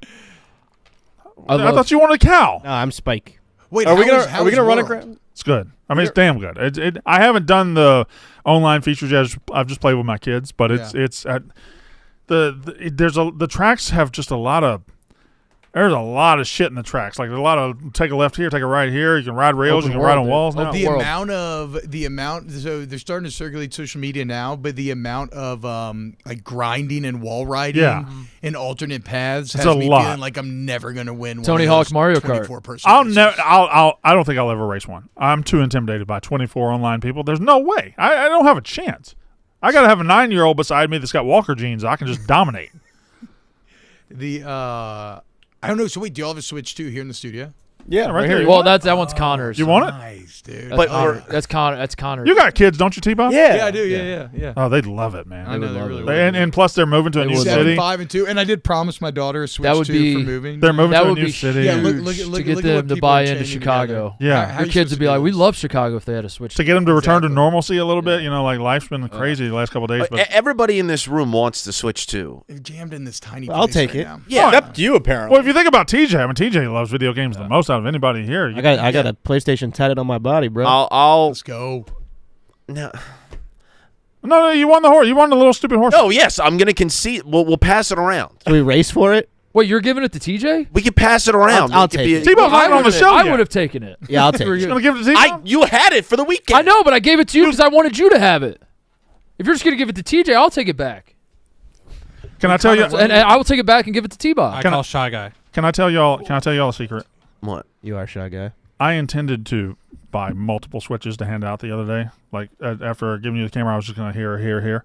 I thought you wanted Cal. No, I'm Spike. Wait, Are we how gonna is run World? a grand? It's good. I mean, it's damn good. I haven't done the online features yet. I've just played with my kids, but the tracks have just there's a lot of shit in the tracks. Like there's a lot of take a left here, take a right here. You can ride rails, Open you can world, ride on dude. walls now. The amount. So they're starting to circulate social media now, but the amount of like grinding and wall riding and alternate paths has a me lot. feeling like I'm never gonna win. Tony one of Hawk those Mario Kart. 24-person I'll races. never. I don't think I'll ever race one. I'm too intimidated by 24 online people. There's no way. I don't have a chance. I got to have a 9-year-old beside me that's got Walker genes. I can just dominate. I don't know. So wait, do y'all have a Switch 2 here in the studio? Yeah, right here. well, that one's Connor's. You want it? Nice, dude. That's Connor. You got kids, don't you, T-Bob? Yeah. I do. Yeah. Oh, they'd love it, man. I know they really And plus, they're moving to a new 7, city. 5, and 2. And I did promise my daughter a Switch That would 2 be- for moving. They're moving That to a would new be city. Yeah, look huge at to get what them to people buy are into changing Chicago. together. Yeah. How Your you kids would supposed be to like, do we this? love Chicago if they had a Switch. To get them to return to Exactly. normalcy a little bit, like life's been crazy the last couple of days. But Everybody in this room wants to switch too. They're jammed in this tiny. I'll place take right it. now. Yeah. Except you, apparently. well, if you think about TJ, I mean, TJ loves video games the most out of anybody here. I got a PlayStation tatted on my body, bro. I'll Let's go. no. No, you won the horse. You won the little stupid horse. No, yes, I'm gonna concede. We'll pass it around. Can we race for it? Wait, you're giving it to TJ? We can pass it around. I'll It could take be it. T-Bob's not on the show I yet. would have taken it. Yeah, I'll take You were it. You're gonna give it to T-Bob? You had it for the weekend. I know, but I gave it to you because I wanted you to have it. If you're just gonna give it to TJ, I'll take it back, Can I tell you? and I will take it back and give it to T-Bob. I call Shy Guy. Can I tell y'all? Can I tell y'all a secret? What? You are a shy guy. I intended to buy multiple Switches to hand out the other day. Like after giving you the camera, I was just gonna here.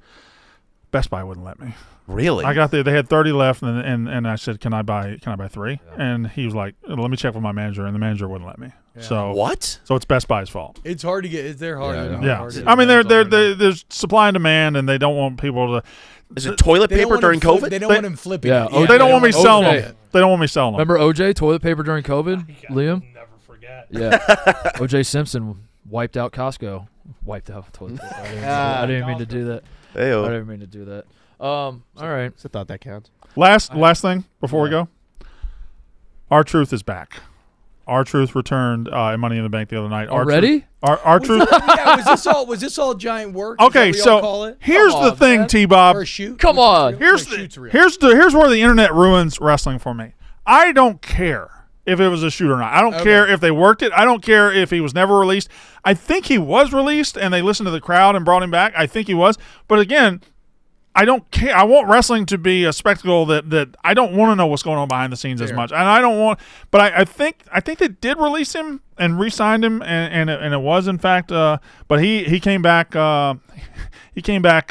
Best Buy wouldn't let me. Really? I got there. They had 30 left, and I said, "Can I buy 3?" And he was like, "Let me check with my manager," and the manager wouldn't let me. So What? So it's Best Buy's fault. It's hard to get. They're hard. Yeah, I mean, there's supply and demand, and they don't want people to. Is it toilet They don't paper want during him flip- COVID? They don't want him flipping. Yeah, it. They don't want me OJ. selling them. They don't want me selling them. Remember OJ toilet paper during COVID? Liam? Never forget. Yeah. OJ Simpson wiped out Costco. Wiped out toilet paper. I didn't mean to do that. I Hey-o. didn't mean to do that. All right. So I thought that counts. Last thing before we go. Our Truth is back. Our Truth returned in Money in the Bank the other night. Already? Our Truth. Yeah, was this all giant work? Is Okay, that what y'all call so it? here's Come the on, thing, man. T-Bob. Or a shoot? Come on. Here's shoot's real. here's where the internet ruins wrestling for me. I don't care if it was a shoot or not. I don't care if they worked it. I don't care if he was never released. I think he was released and they listened to the crowd and brought him back. I think he was. But again, I don't care. I want wrestling to be a spectacle that I don't want to know what's going on behind the scenes as much. And I don't want, but I think they did release him and re-signed him, and it was in fact. But he came back. He came back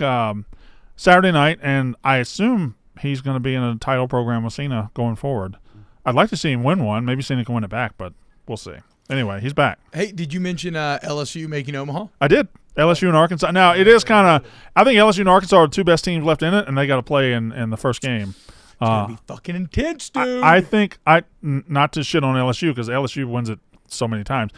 Saturday night, and I assume he's going to be in a title program with Cena going forward. I'd like to see him win one. Maybe Cena can win it back, but we'll see. Anyway, he's back. Hey, did you mention LSU making Omaha? I did. LSU and Arkansas. Now, it is kind of – I think LSU and Arkansas are the two best teams left in it, and they got to play in the first game. It's going to be fucking intense, dude. I think – not to shit on LSU because LSU wins it so many times.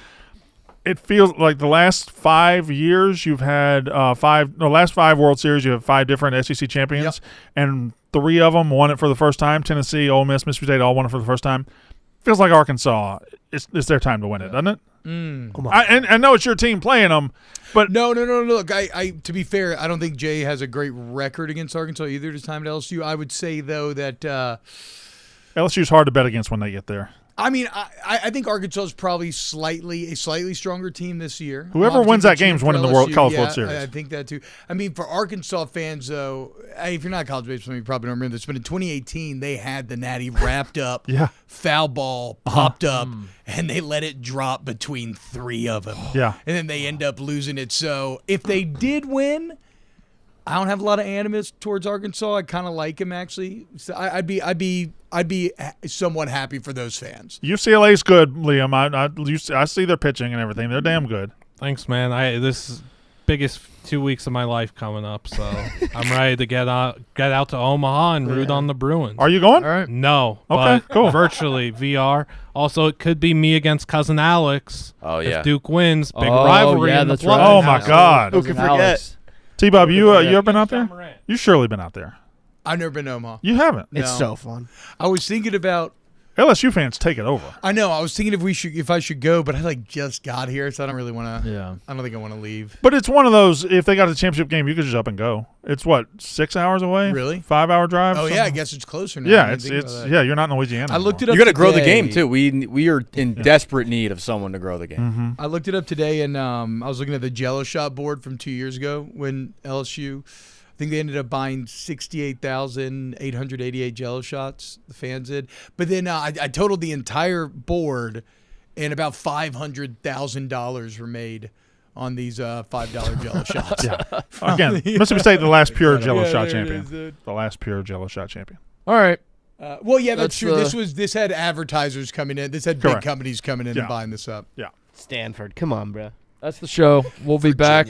It feels like the last 5 years you've had last 5 World Series you have 5 different SEC champions, and 3 of them won it for the first time. Tennessee, Ole Miss, Mississippi State all won it for the first time. Feels like Arkansas, it's their time to win it, doesn't it? Come on. I know it's your team playing them, but No. Look, I to be fair, I don't think Jay has a great record against Arkansas either this time at LSU. I would say, though, that LSU's hard to bet against when they get there. I mean, I think Arkansas is probably a slightly stronger team this year. Whoever Obviously, wins that the game is team winning for the LSU, College World Series. I think that too. I mean, for Arkansas fans, though, if you're not a college baseball, you probably don't remember this, but in 2018, they had the Natty wrapped up, foul ball popped up, and they let it drop between 3 of them. Yeah. And then they end up losing it. So if they did win, I don't have a lot of animus towards Arkansas. I kind of like him, actually. So I'd be somewhat happy for those fans. UCLA's good, Liam. I see their pitching and everything. They're damn good. Thanks, man. This is biggest 2 weeks of my life coming up, so I'm ready to get out to Omaha and root on the Bruins. Are you going? All right. No. Okay, but cool. Virtually VR. Also, it could be me against cousin Alex. Oh, yeah. If Duke wins, big Oh, rivalry yeah, in the that's blood. right. Oh, my God. Who could forget? T-Bob, you ever been out John there? Morant. You've surely been out there. I've never been to Omaha. You haven't. It's No. so fun. I was thinking about. LSU fans take it over. I know. I was thinking if I should go, but I just got here, so I don't really want to. Yeah. I don't think I want to leave. But it's one of those, if they got a championship game, you could just up and go. It's what, 6 hours away? Really? 5-hour drive? Oh something? yeah, I guess it's closer now. I Yeah, didn't it's think about that. yeah. You're not in Louisiana. I looked it anymore. up. You got to grow the today. game too. We are in desperate need of someone to grow the game. I looked it up today, and I was looking at the Jello shot board from 2 years ago when LSU. I think they ended up buying 68,888 Jello shots. The fans did, but then I totaled the entire board, and about $500,000 were made on these $5 Jello shots. Yeah. Again, Mississippi State, the last pure Jello Yeah, shot there it champion. is, dude. The last pure Jello shot champion. All right. Well, yeah, that's That's, true. This had advertisers coming in. This had Correct. big companies coming in Yeah. and buying this up. Yeah. Stanford, come on, bro. That's the show. We'll be back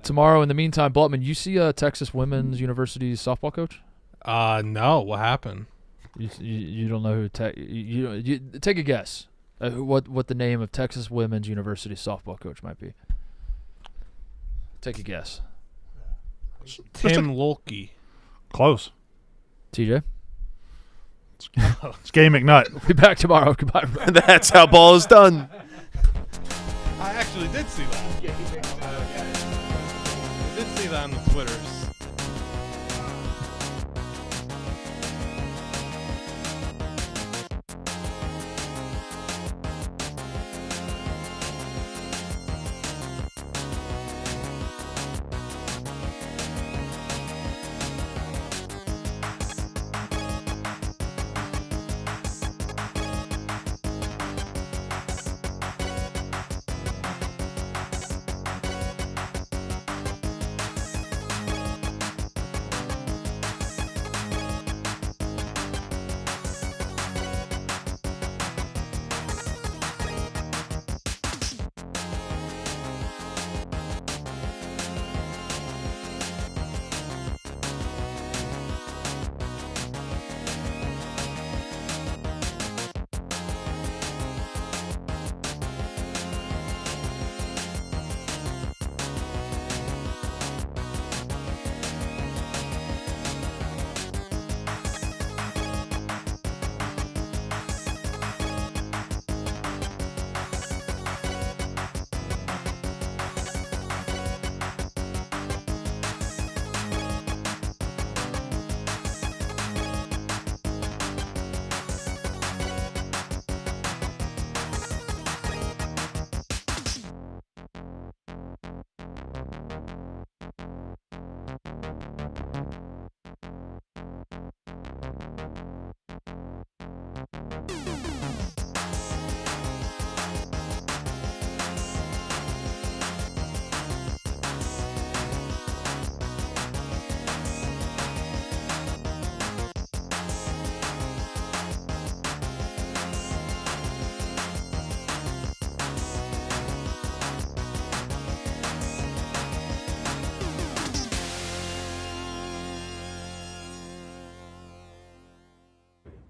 tomorrow. In the meantime, Blutman, you see Texas Women's University softball coach? No. What happened? You don't know who you take a guess. What the name of Texas Women's University softball coach might be? Take a guess. Tim Lulke. Close. TJ? It's Gay McNutt. We'll be back tomorrow. Goodbye. That's how ball is done. I actually did see that. I did see that on the Twitters.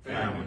Family.